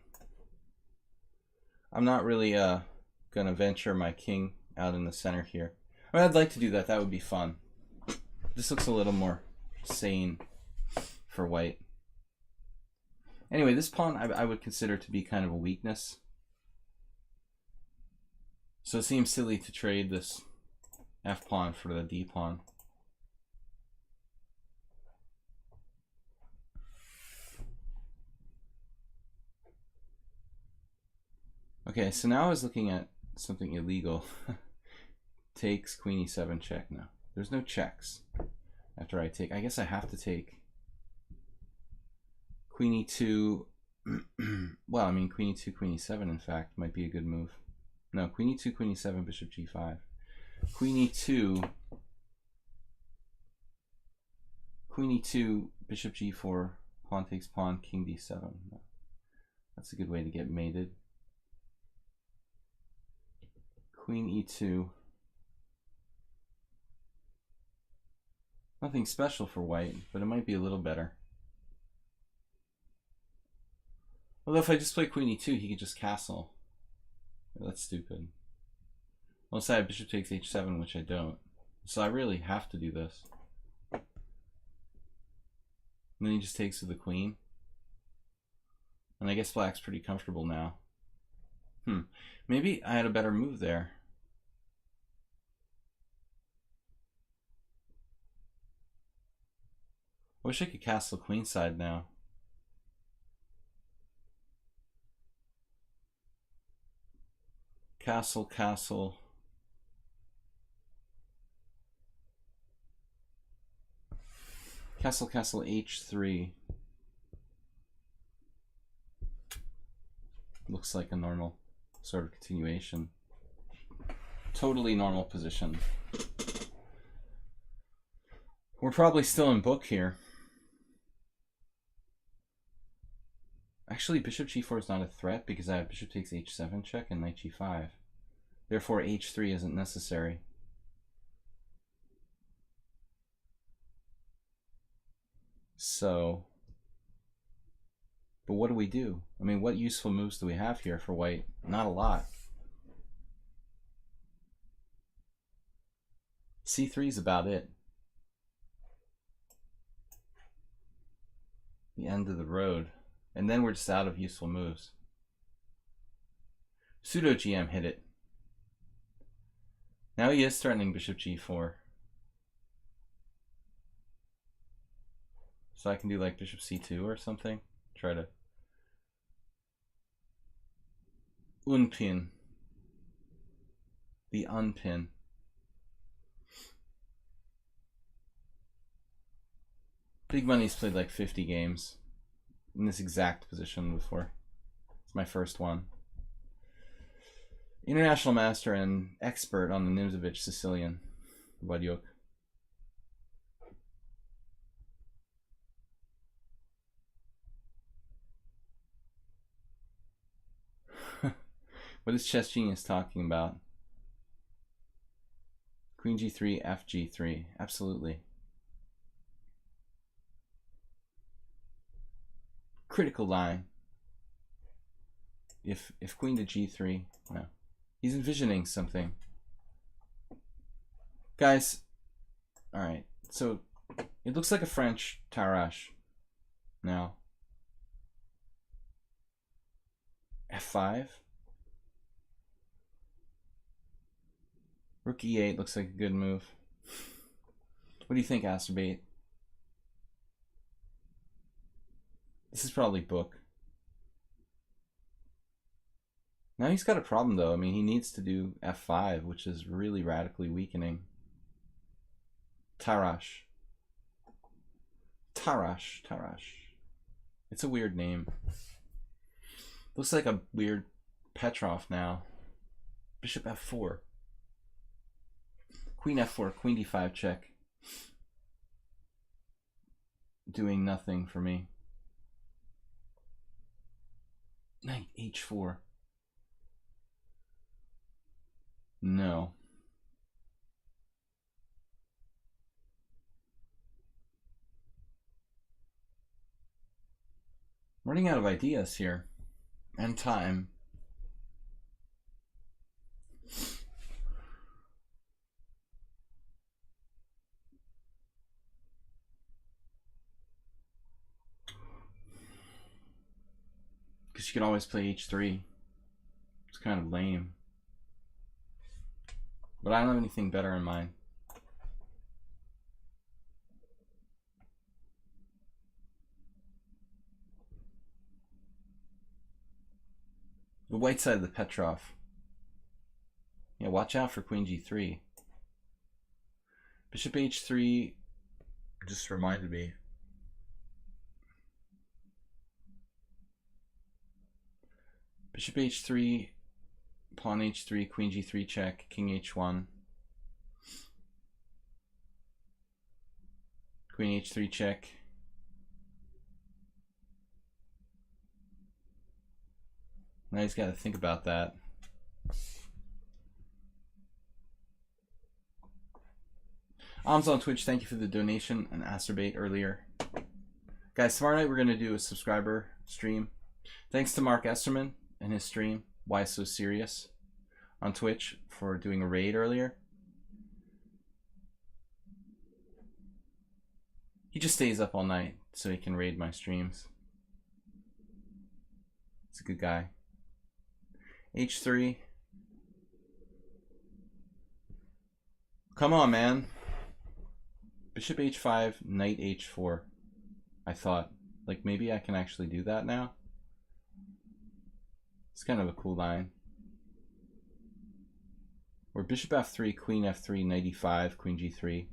I'm not really gonna venture my king out in the center here. I mean, I'd like to do that. That would be fun. This looks a little more sane for white. Anyway, this pawn I would consider to be kind of a weakness. So it seems silly to trade this f pawn for the d pawn. Okay, so now I was looking at something illegal. Takes queen e7 check now. There's no checks after I take. I guess I have to take queen e2. Well, I mean queen e2, queen e7 in fact might be a good move. No, queen e2, queen e7, bishop g5. Queen e2, bishop g4, pawn takes pawn, king d7. That's a good way to get mated. Queen e2. Nothing special for white, but it might be a little better. Although if I just play queen e2, he could just castle. That's stupid. Unless I have bishop takes h7, which I don't. So I really have to do this. And then he just takes with the queen. And I guess black's pretty comfortable now. Maybe I had a better move there. I wish I could castle queenside now. Castle, castle. Castle, castle, h3. Looks like a normal sort of continuation. Totally normal position. We're probably still in book here. Actually, bishop g4 is not a threat because I have bishop takes h7 check and knight g5. Therefore, h3 isn't necessary. So, but what do we do? I mean, what useful moves do we have here for white? Not a lot. C3 is about it. The end of the road. And then we're just out of useful moves. Pseudo GM hit it. Now he is threatening bishop g4. So I can do like bishop c2 or something. Try to unpin. The unpin. Big Money's played like 50 games in this exact position before. It's my first one. International master and expert on the Nimzovich Sicilian. Vadyuk. What is Chess Genius talking about? Queen g3, f g3. Absolutely. Critical line. If queen to g3, no. He's envisioning something. Guys, alright, so it looks like a French Tarrasch now. f5. Rook e8 looks like a good move. What do you think, Asterbait? This is probably book. Now he's got a problem though. I mean, he needs to do f5, which is really radically weakening. Tarrasch. Tarrasch. It's a weird name. Looks like a weird Petrov now. Bishop f4. Queen f4, queen d5 check. Doing nothing for me. Knight h4. No. Running out of ideas here. And time. Because you can always play h3. It's kind of lame. But I don't have anything better in mind. The white side of the Petrov. Yeah, watch out for queen g3. Bishop h3 just reminded me. Bishop h3, pawn h3, queen g3 check, king h1. Queen h3 check. Now he's got to think about that. Alms on Twitch, thank you for the donation and Asterbait earlier. Guys, tomorrow night we're going to do a subscriber stream. Thanks to Mark Esterman and his stream, Why So Serious, on Twitch for doing a raid earlier. He just stays up all night so he can raid my streams. He's a good guy. h3. Come on, man. Bishop h5, knight h4. I thought, like, maybe I can actually do that now. It's kind of a cool line. Or bishop f3, queen f3, knight e5, queen g3.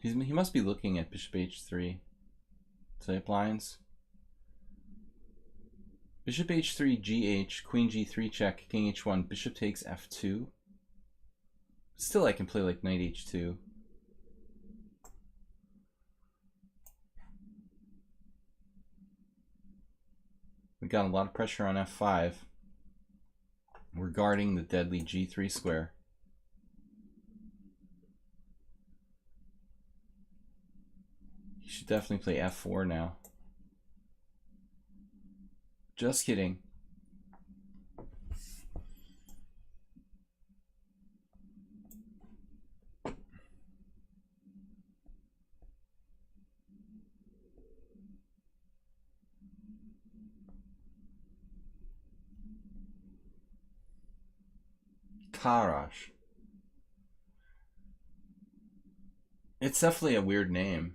He must be looking at bishop h3 type lines. Bishop h3, gh, queen g3 check, king h1, bishop takes f2. Still I can play like knight h2. got a lot of pressure on f5. We're guarding the deadly g3 square. You should definitely play f4 now. Just kidding. Karash. It's definitely a weird name.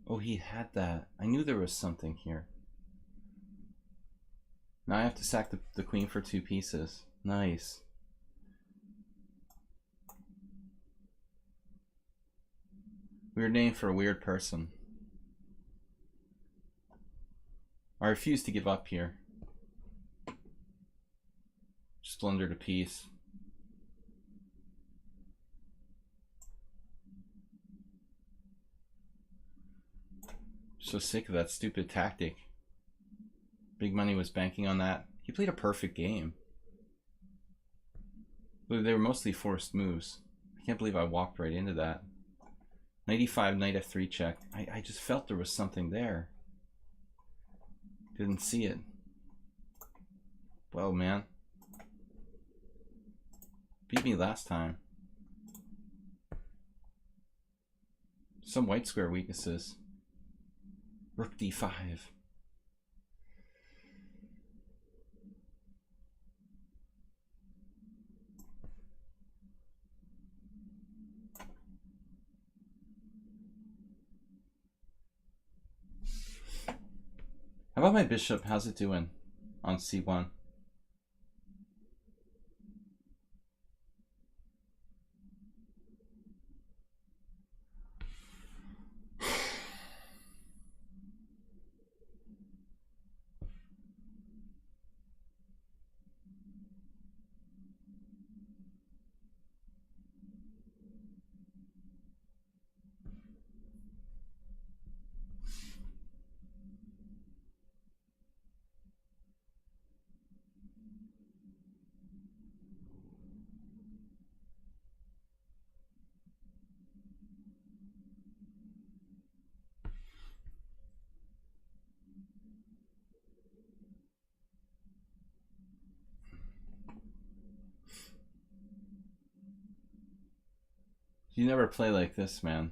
Oh, he had that. I knew there was something here. Now I have to sack the queen for 2 pieces. Nice. Weird name for a weird person. I refuse to give up here. Just blundered a piece. So sick of that stupid tactic. Big money was banking on that. He played a perfect game. But they were mostly forced moves. I can't believe I walked right into that. Knight e5, knight f3 check. I just felt there was something there. Didn't see it. Well, man. Beat me last time. Some white square weaknesses. Rook d5. How about my bishop? How's it doing on c1? You never play like this, man.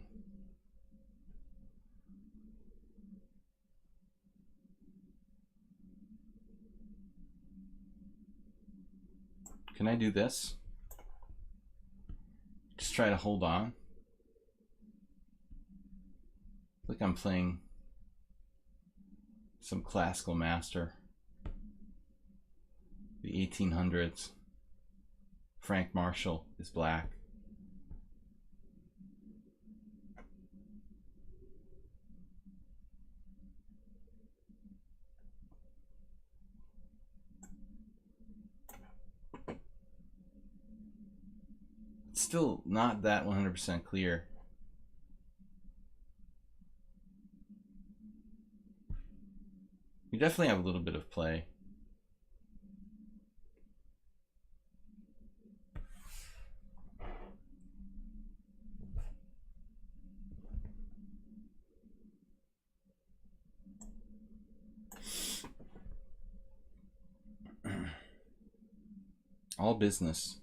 Can I do this? Just try to hold on. Like I'm playing some classical master. The 1800s. Frank Marshall is black. It's still not that 100% clear. You definitely have a little bit of play. All business.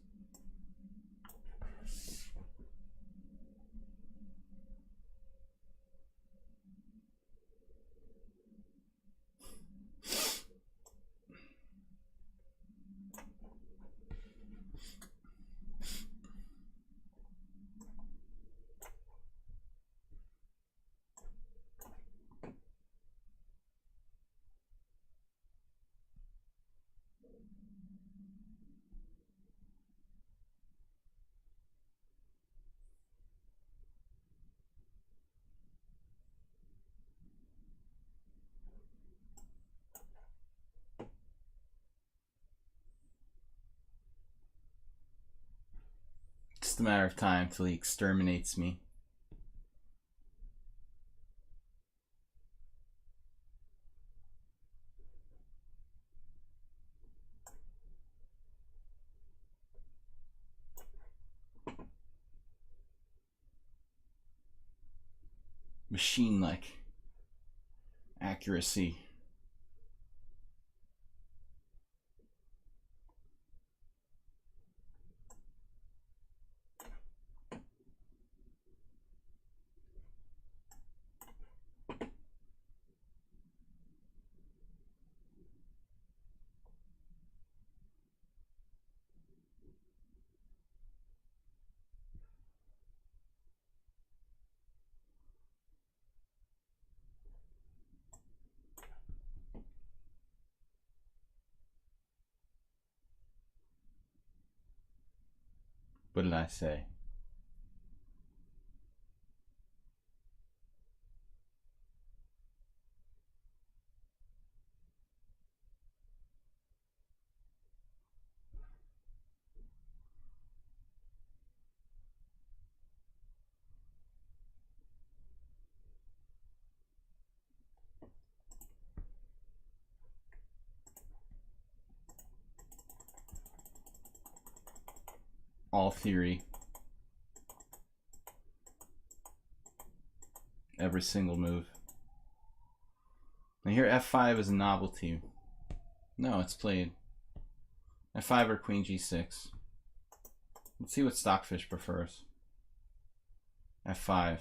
just a matter of time till he exterminates me. Machine-like accuracy. What did I say? All theory. Every single move. Now here f5 is a novelty. No, it's played. f5 or queen g6. Let's see what Stockfish prefers. f5.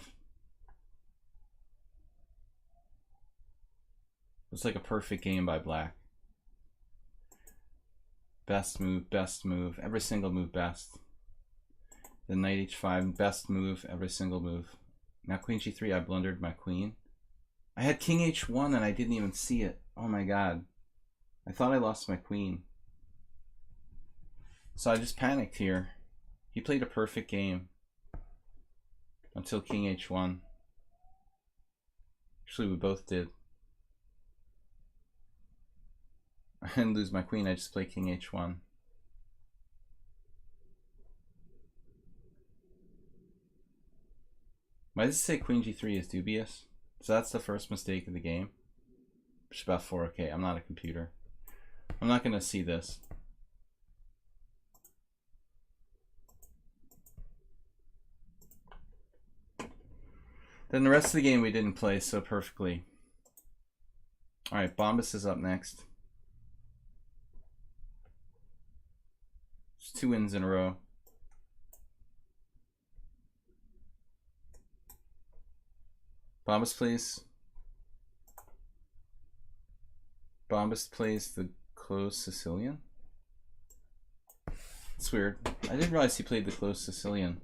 Looks like a perfect game by black. Best move, every single move best. Then knight h5, best move, every single move. Now queen g3, I blundered my queen. I had king h1 and I didn't even see it. Oh my god. I thought I lost my queen. So I just panicked here. He played a perfect game. Until king h1. Actually, we both did. I didn't lose my queen, I just played king h1. Why does it say queen g3 is dubious? So that's the first mistake of the game. It's about 4K. I'm not a computer. I'm not going to see this. Then the rest of the game we didn't play so perfectly. Alright, Bombas is up next. It's 2 wins in a row. Bombas plays. Bombas plays the closed Sicilian. It's weird. I didn't realize he played the closed Sicilian.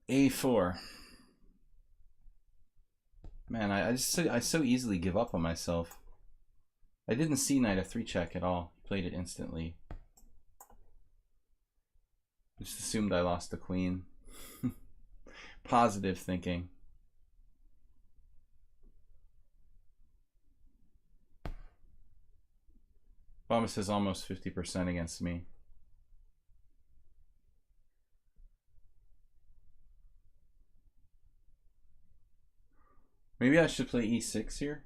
A4. Man, I so easily give up on myself. I didn't see knight f3 check at all. He played it instantly. Just assumed I lost the queen. Positive thinking. Bombas is almost 50% against me. Maybe I should play e6 here.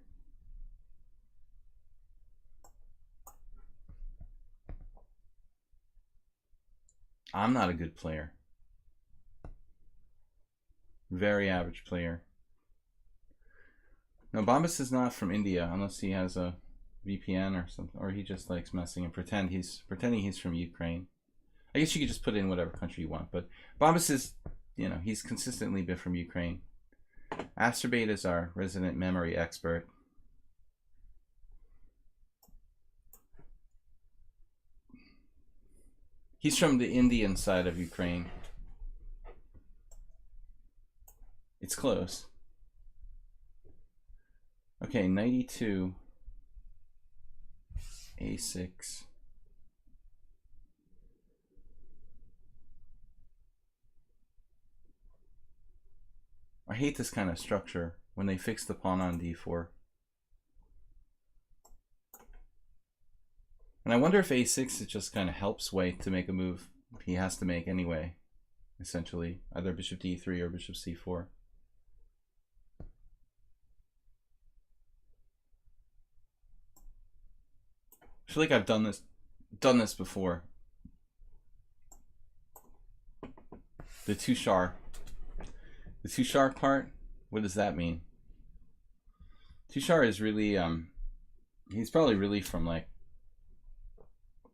I'm not a good player. Very average player. No, Bombas is not from India unless he has a VPN or something, or he just likes messing and pretending he's from Ukraine. I guess you could just put it in whatever country you want, but Bombas is, you know, he's consistently been from Ukraine. Asterbate is our resident memory expert. He's from the Indian side of Ukraine. It's close. Okay, knight e2, a6. I hate this kind of structure when they fix the pawn on d4. And I wonder if a6 it just kind of helps White to make a move he has to make anyway, essentially. Either bishop d3 or bishop c4. I feel like I've done this before. The Tushar. The Tushar part, what does that mean? Tushar is really he's probably really from like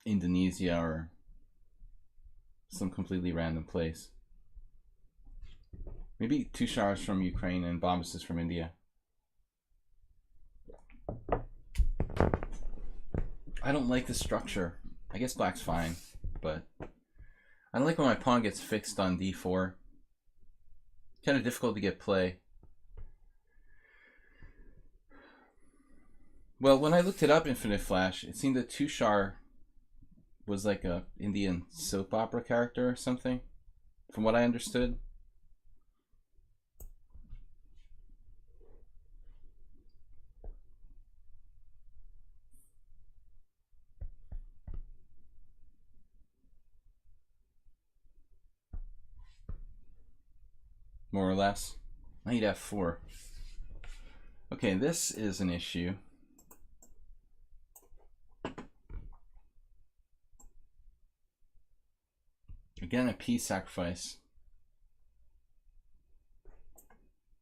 Indonesia or some completely random place. Maybe Tushar is from Ukraine and Bombas is from India. I don't like the structure. I guess black's fine, but I don't like when my pawn gets fixed on d4. Kind of difficult to get play. Well, when I looked it up, Infinite Flash, it seemed that Tushar was like a Indian soap opera character or something, from what I understood. More or less. Knight f4. Okay, this is an issue. Again, a piece sacrifice.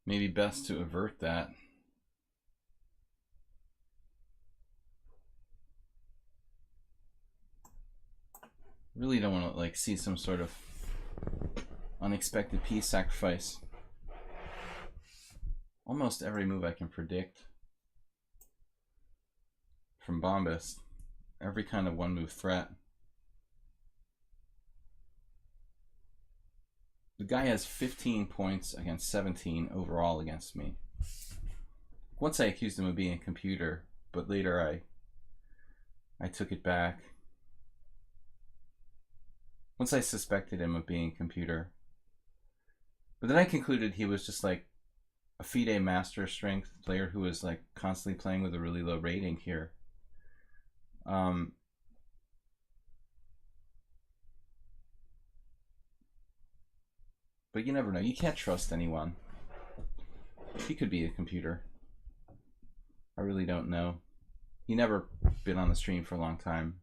Maybe best to avert that. Really don't want to like see some sort of unexpected piece sacrifice. Almost every move I can predict from Bombast. Every kind of one move threat. The guy has 15 points against 17 overall against me. Once I accused him of being a computer, but later I took it back. Once I suspected him of being a computer. But then I concluded he was just like a FIDE master strength player who was like constantly playing with a really low rating here. But you never know. You can't trust anyone. He could be a computer. I really don't know. He never been on the stream for a long time.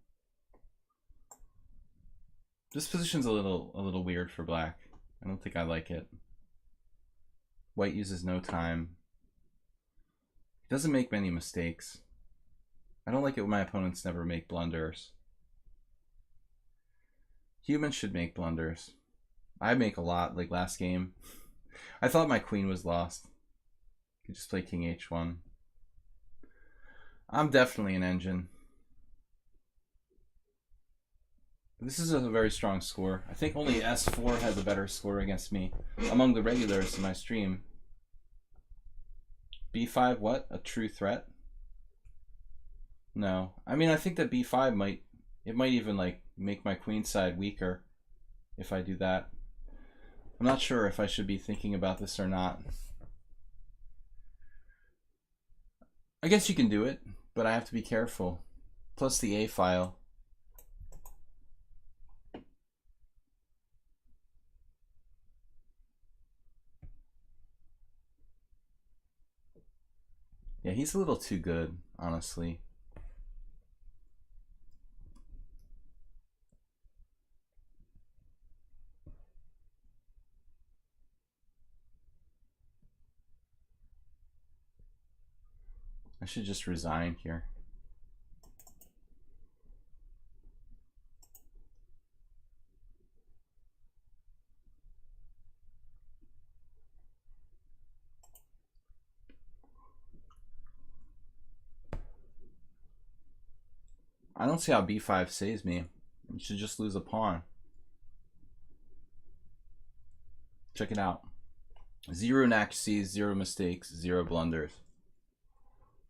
This position's a little weird for black. I don't think I like it. White uses no time. He doesn't make many mistakes. I don't like it when my opponents never make blunders. Humans should make blunders. I make a lot, like last game. I thought my queen was lost. Could just play king h1. I'm definitely an engine. This is a very strong score. I think only S4 has a better score against me among the regulars in my stream. B5, what? A true threat? No. I mean, I think that B5 might even like make my queen side weaker if I do that. I'm not sure if I should be thinking about this or not. I guess you can do it, but I have to be careful. Plus the A file. Yeah, he's a little too good, honestly. I should just resign here. I don't see how b5 saves me. You should just lose a pawn. Check it out. 0 inaccuracies, 0 mistakes, 0 blunders.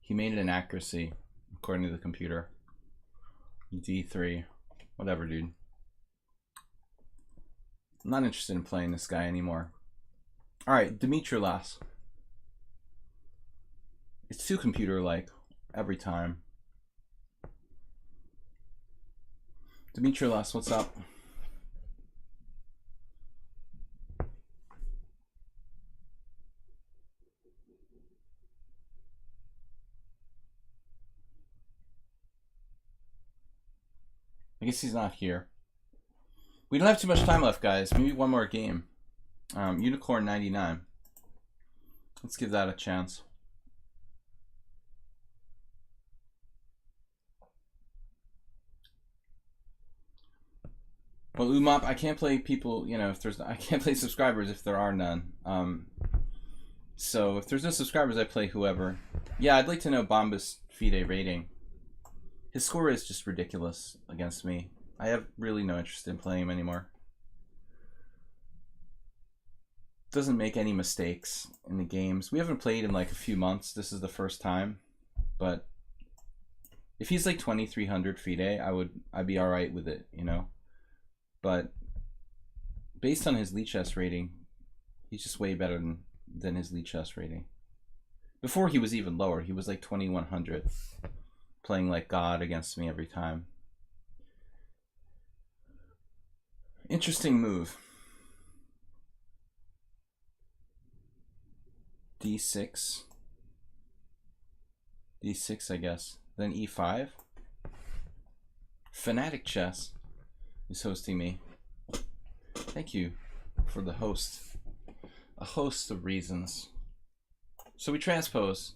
He made it an accuracy, according to the computer. D3. Whatever, dude. I'm not interested in playing this guy anymore. Alright, Dimitrilas. It's too computer-like every time. Dimitrios, what's up? I guess he's not here. We don't have too much time left, guys. Maybe one more game. Unicorn 99. Let's give that a chance. Well, Umop, I can't play people, you know, if there's, I can't play subscribers if there are none. So if there's no subscribers, I play whoever. Yeah, I'd like to know Bombas FIDE rating. His score is just ridiculous against me. I have really no interest in playing him anymore. Doesn't make any mistakes in the games. We haven't played in like a few months. This is the first time. But if he's like 2300 FIDE, I'd be alright with it, you know. But based on his lichess rating, he's just way better than his lichess rating. Before he was even lower. He was like 2100, playing like God against me every time. Interesting move. D6. D6, I guess. Then E5. Fanatic Chess is hosting me. Thank you for the host. A host of reasons. So we transpose.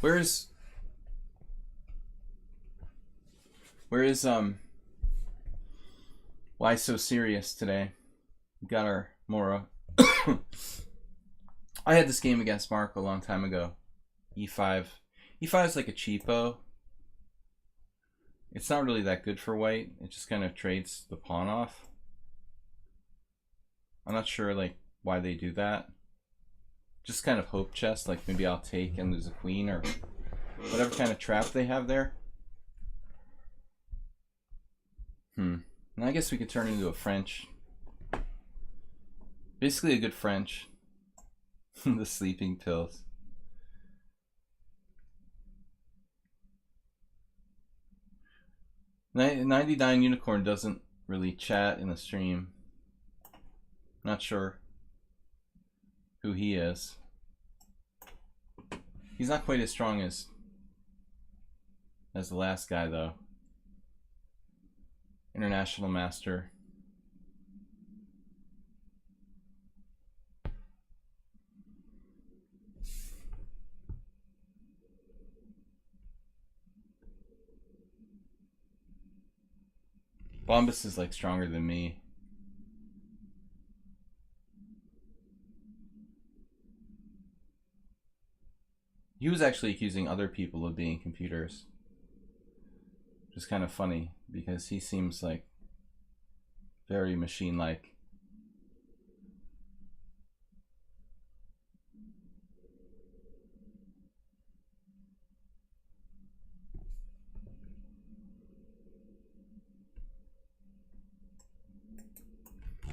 Where is Why So Serious today? We got our Mora. I had this game against Mark a long time ago. E5. E5 is like a cheapo. It's not really that good for white. It just kind of trades the pawn off. I'm not sure like why they do that. Just kind of hope chess, like maybe I'll take and lose a queen or whatever kind of trap they have there. And I guess we could turn into a French. Basically a good French. The sleeping pills. $99 Unicorn doesn't really chat in the stream. Not sure who he is. He's not quite as strong as the last guy though. International master. Bombas is like stronger than me. He was actually accusing other people of being computers. Which is kind of funny because he seems like very machine-like.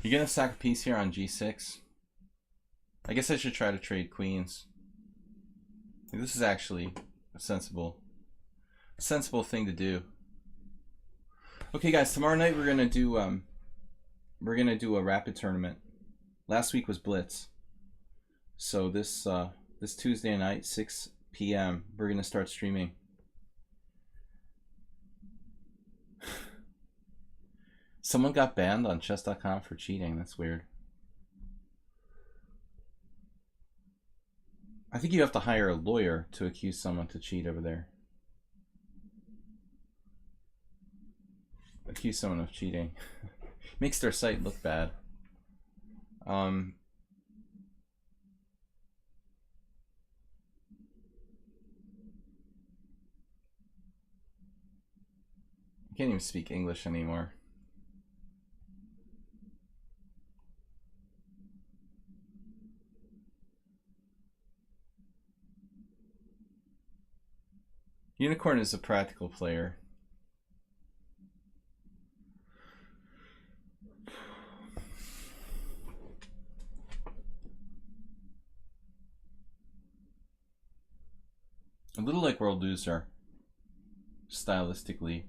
You're gonna sack a piece here on G6. I guess I should try to trade queens. This is actually a sensible thing to do. Okay, guys, tomorrow night we're gonna do a rapid tournament. Last week was Blitz, so this Tuesday night, 6 p.m. we're gonna start streaming. Someone got banned on chess.com for cheating. That's weird. I think you have to hire a lawyer to accuse someone to cheat over there. Accuse someone of cheating. Makes their site look bad. I can't even speak English anymore. Unicorn is a practical player. A little like World Loser, stylistically.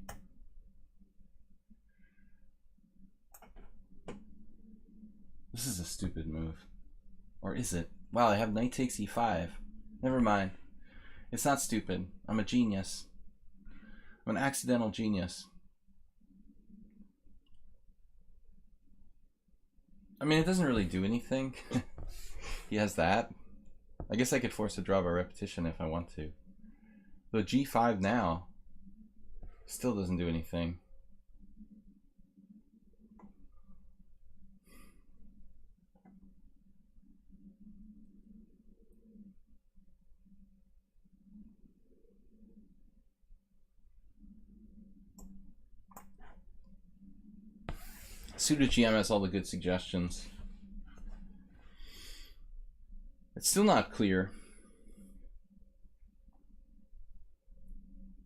This is a stupid move. Or is it? Wow, I have knight takes e5. Never mind. It's not stupid. I'm a genius. I'm an accidental genius. I mean, it doesn't really do anything. He has that. I guess I could force a draw by repetition if I want to. Though g5 now still doesn't do anything. Pseudo GM has all the good suggestions. It's still not clear.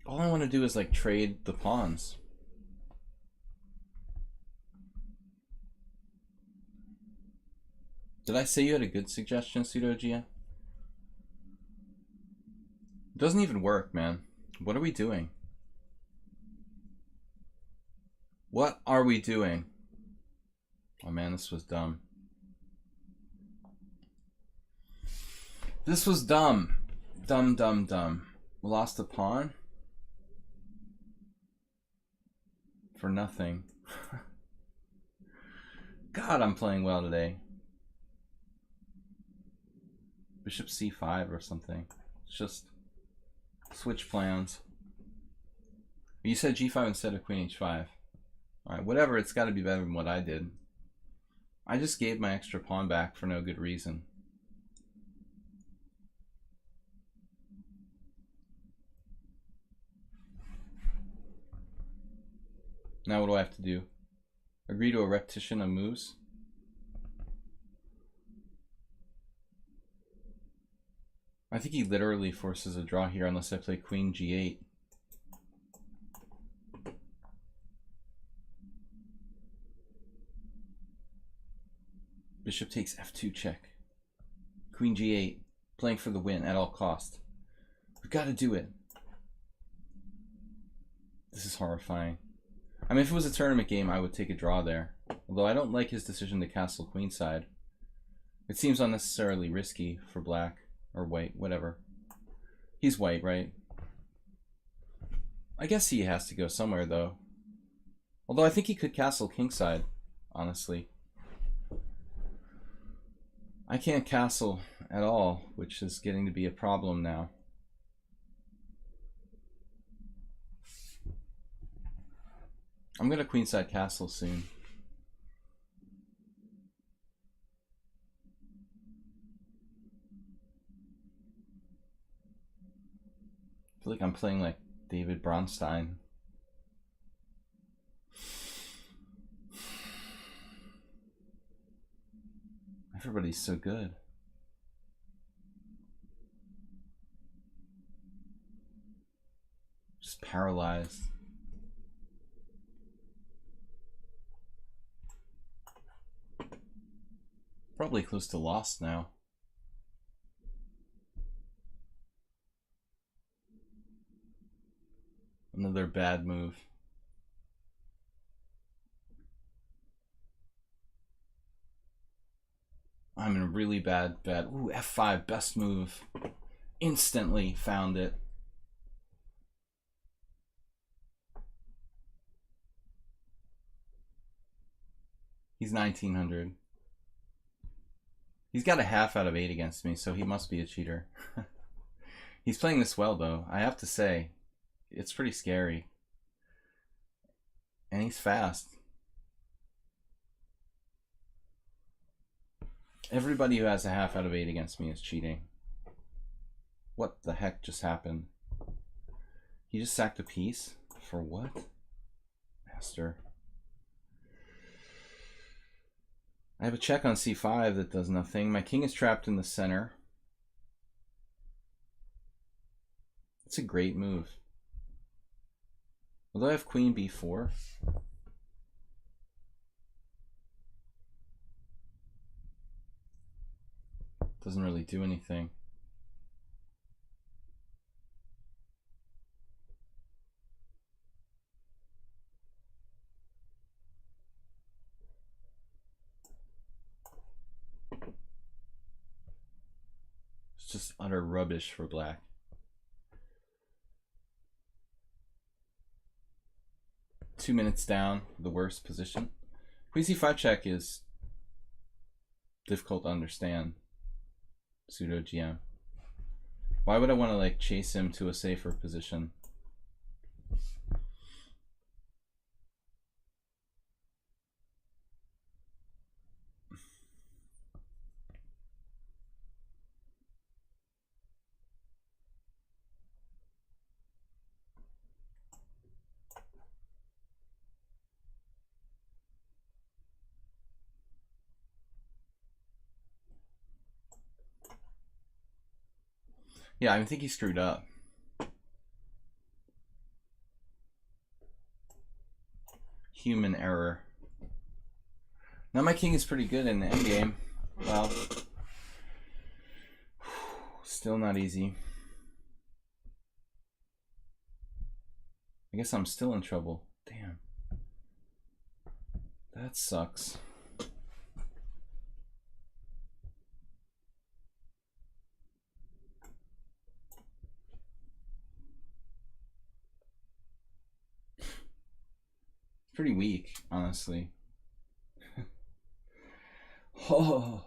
All I want to do is like trade the pawns. Did I say you had a good suggestion, Pseudo GM? It doesn't even work, man. What are we doing? What are we doing? Oh man, this was dumb. This was dumb. Dumb, dumb, dumb. We lost a pawn? For nothing. God, I'm playing well today. Bishop c5 or something. It's just switch plans. You said g5 instead of queen h5. Alright, whatever, it's got to be better than what I did. I just gave my extra pawn back for no good reason. Now what do I have to do? Agree to a repetition of moves? I think he literally forces a draw here unless I play queen g8. Bishop takes f2 check. Queen g8. Playing for the win at all cost. We've got to do it. This is horrifying. I mean, if it was a tournament game, I would take a draw there. Although I don't like his decision to castle queenside. It seems unnecessarily risky for black. Or white, whatever. He's white, right? I guess he has to go somewhere, though. Although I think he could castle kingside, honestly. I can't castle at all, which is getting to be a problem now. I'm going to queenside castle soon. I feel like I'm playing like David Bronstein. Everybody's so good. Just paralyzed. Probably close to lost now. Another bad move. I'm in a really bad. Ooh, f5, best move. Instantly found it. He's 1900. He's got a half out of 8 against me, so he must be a cheater. He's playing this well, though. I have to say, it's pretty scary. And he's fast. Everybody who has a half out of 8 against me is cheating. What the heck just happened? He just sacked a piece? For what? Master. I have a check on c5 that does nothing. My king is trapped in the center. It's a great move. Although I have queen b4. Doesn't really do anything. just utter rubbish for black. Two minutes down, the worst position. Queen c5 check is difficult to understand. Pseudo GM. Why would I want to like chase him to a safer position? Yeah, I think he screwed up. Human error. Now my king is pretty good in the endgame. Well, still not easy. I guess I'm still in trouble. Damn. That sucks. Pretty weak, honestly. Oh.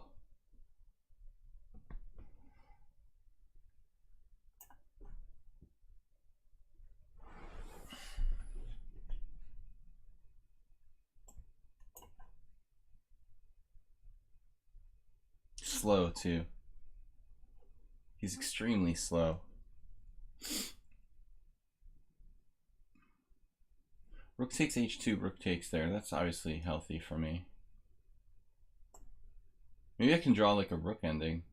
Slow, too. He's extremely slow. Rook takes h2, rook takes there. That's obviously healthy for me. Maybe I can draw like a rook ending.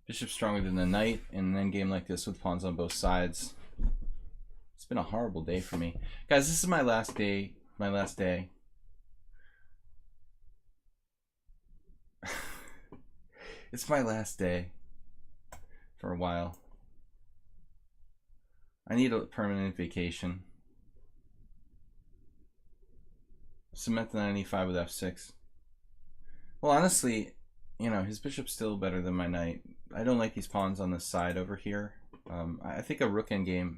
Bishop's stronger than the knight in an endgame like this with pawns on both sides. It's been a horrible day for me. Guys, this is my last day. My last day. It's my last day for a while. I need a permanent vacation. Cement the 95 with f6. Well, honestly, you know, his bishop's still better than my knight. I don't like these pawns on the side over here. I think a rook endgame,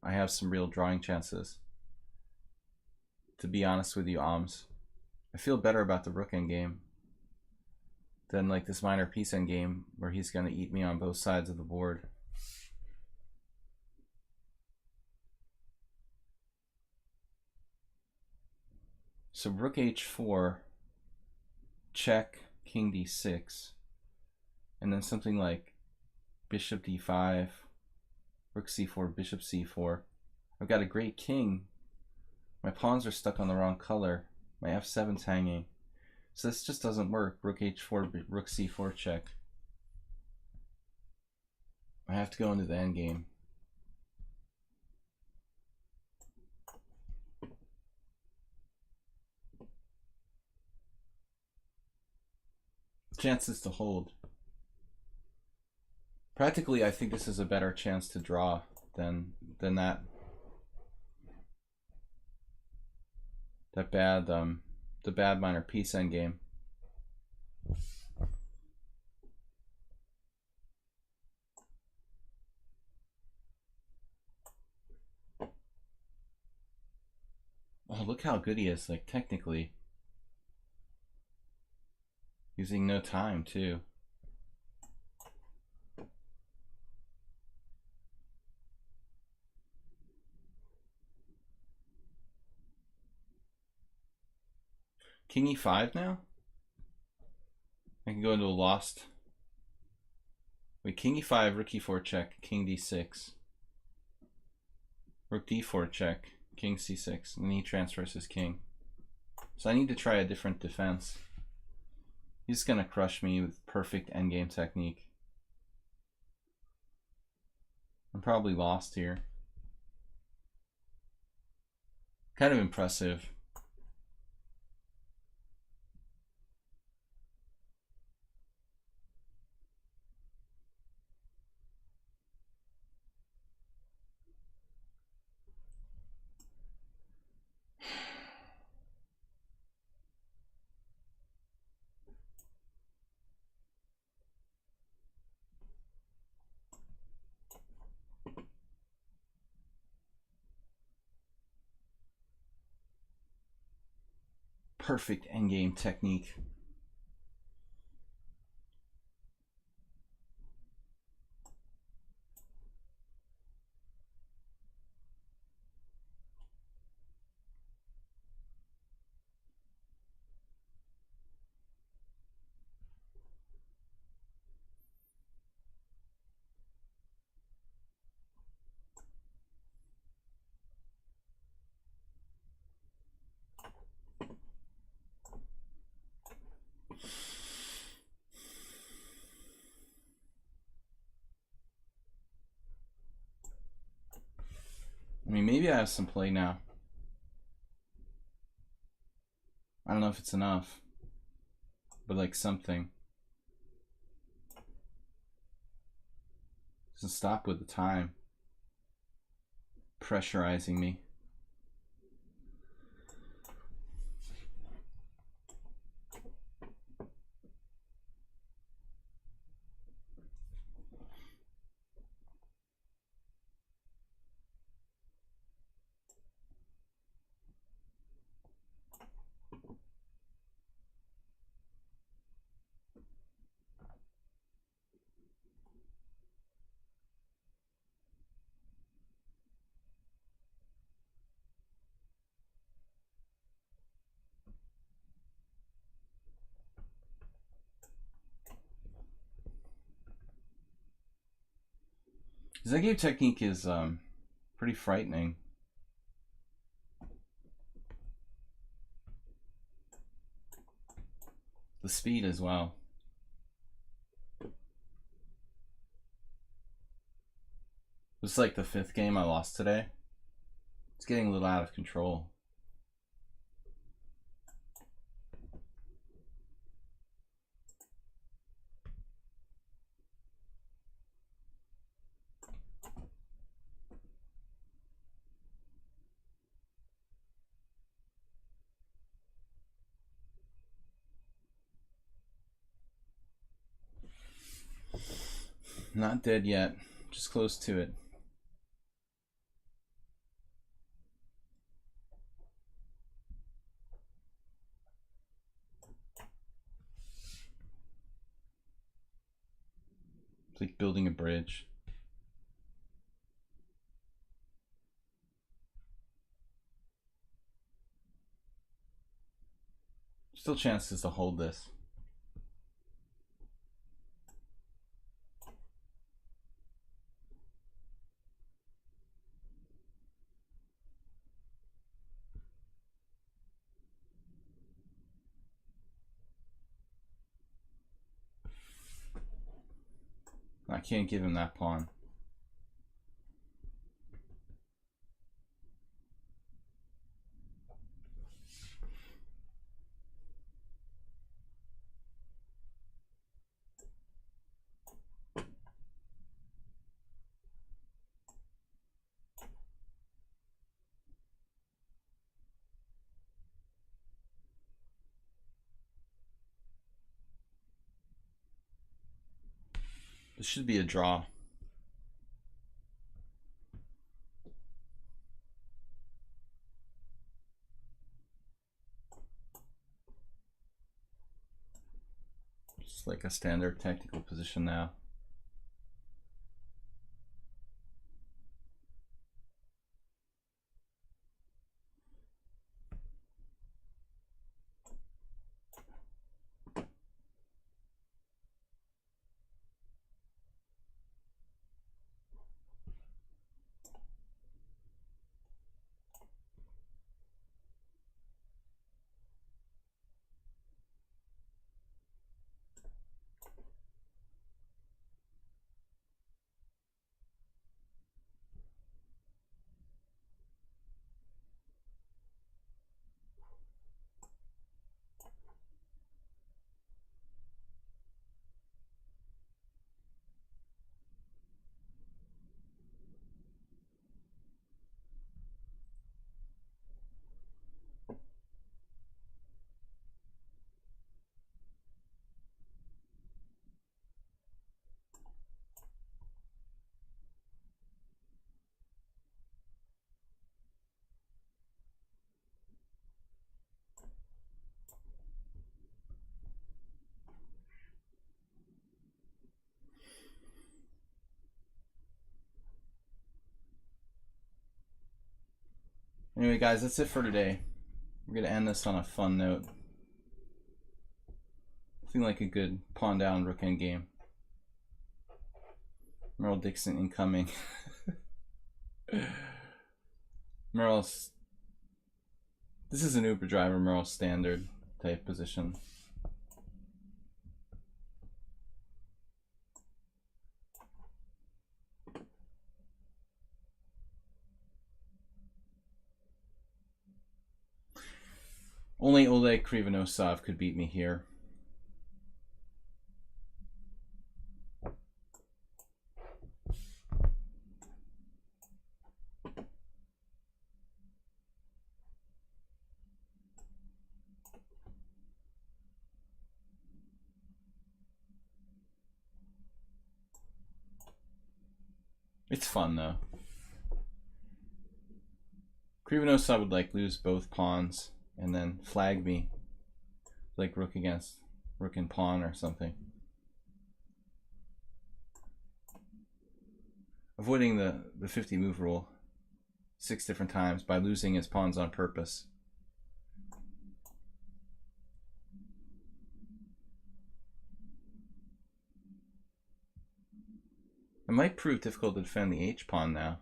I have some real drawing chances. To be honest with you, Oms. I feel better about the rook endgame than like this minor piece endgame where he's going to eat me on both sides of the board. So rook h4, check, king d6, and then something like bishop d5, rook c4, bishop c4. I've got a great king. My pawns are stuck on the wrong color. My f7's hanging. So this just doesn't work. Rook h4, rook c4 check. I have to go into the endgame. Chances to hold. Practically, I think this is a better chance to draw than that. That bad, the bad minor piece endgame. Oh, look how good he is, like, technically. Using no time, too. King e5 now? I can go into a lost. Wait, king e5, rook e4 check, king d6. Rook d4 check, king c6, and then he transfers his king. So I need to try a different defense. He's gonna crush me with perfect endgame technique. I'm probably lost here. Kind of impressive. perfect endgame technique. I mean, maybe I have some play now. I don't know if it's enough, but like something. Doesn't stop with the time. Pressurizing me. That game technique is pretty frightening. The speed as well. This is like the 5th game I lost today. It's getting a little out of control. Not dead yet, just close to it. It's like building a bridge. Still chances to hold this. I can't give him that pawn. This should be a draw. Just like a standard technical position now. Anyway, guys, that's it for today. We're going to end this on a fun note. Feeling like a good pawn down rook end game. Merrill Dixon incoming. Merrill's... This is an Uber driver, Merrill standard type position. Only Oleg Krivonosov could beat me here. It's fun though. Krivonosov would like lose both pawns and then flag me, like rook against rook and pawn or something. Avoiding the 50 move rule 6 different times by losing his pawns on purpose. It might prove difficult to defend the H pawn now.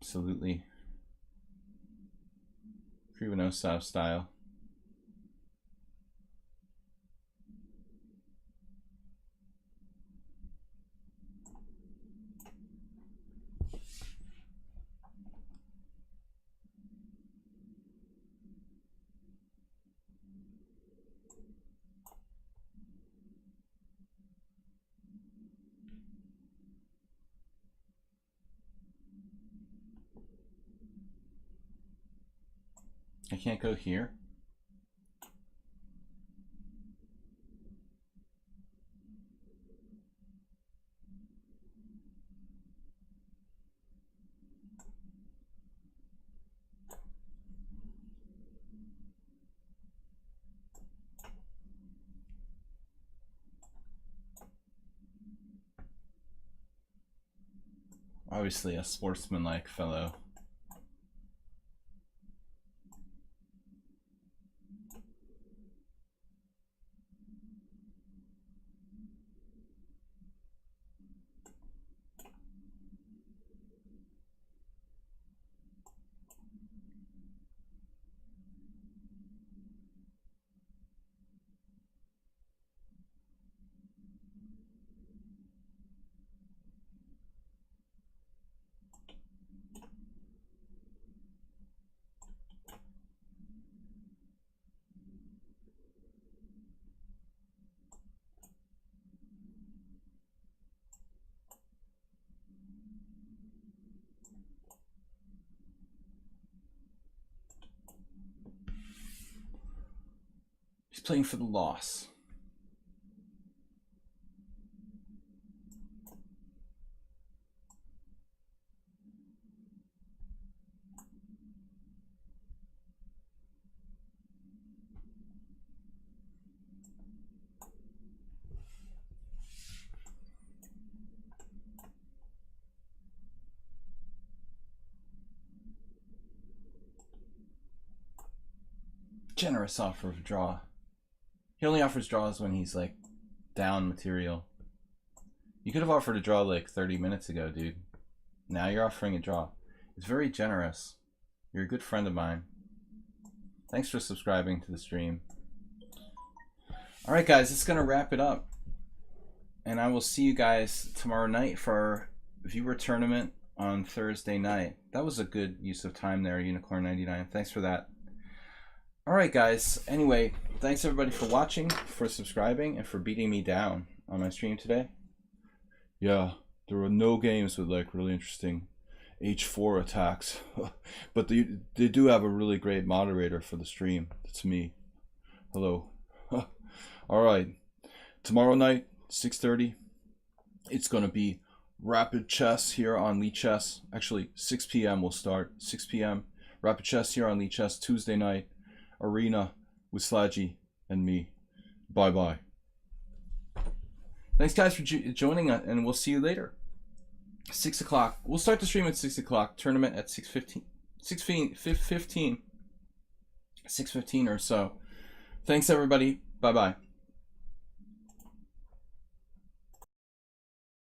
Absolutely. Krivonosov style. I can't go here. Obviously a sportsmanlike fellow. He's playing for the loss. Generous offer of draw. He only offers draws when he's like down material. You could have offered a draw like 30 minutes ago, dude. Now you're offering a draw. It's very generous. You're a good friend of mine. Thanks for subscribing to the stream. Alright guys, it's gonna wrap it up. And I will see you guys tomorrow night for our viewer tournament on Thursday night. That was a good use of time there, Unicorn99. Thanks for that. Alright guys, anyway, thanks everybody for watching, for subscribing, and for beating me down on my stream today. Yeah, there were no games with like really interesting H4 attacks. But they do have a really great moderator for the stream. That's me. Hello. Alright, tomorrow night, 6:30, it's going to be Rapid Chess here on lichess. Actually, 6 p.m. we'll start. 6 p.m. Rapid Chess here on lichess Tuesday night. Arena with Slaggy and me. Bye-bye. Thanks, guys, for joining us, and we'll see you later. 6 o'clock. We'll start the stream at 6 o'clock. Tournament at 6:15. 6:15 or so. Thanks, everybody. Bye-bye.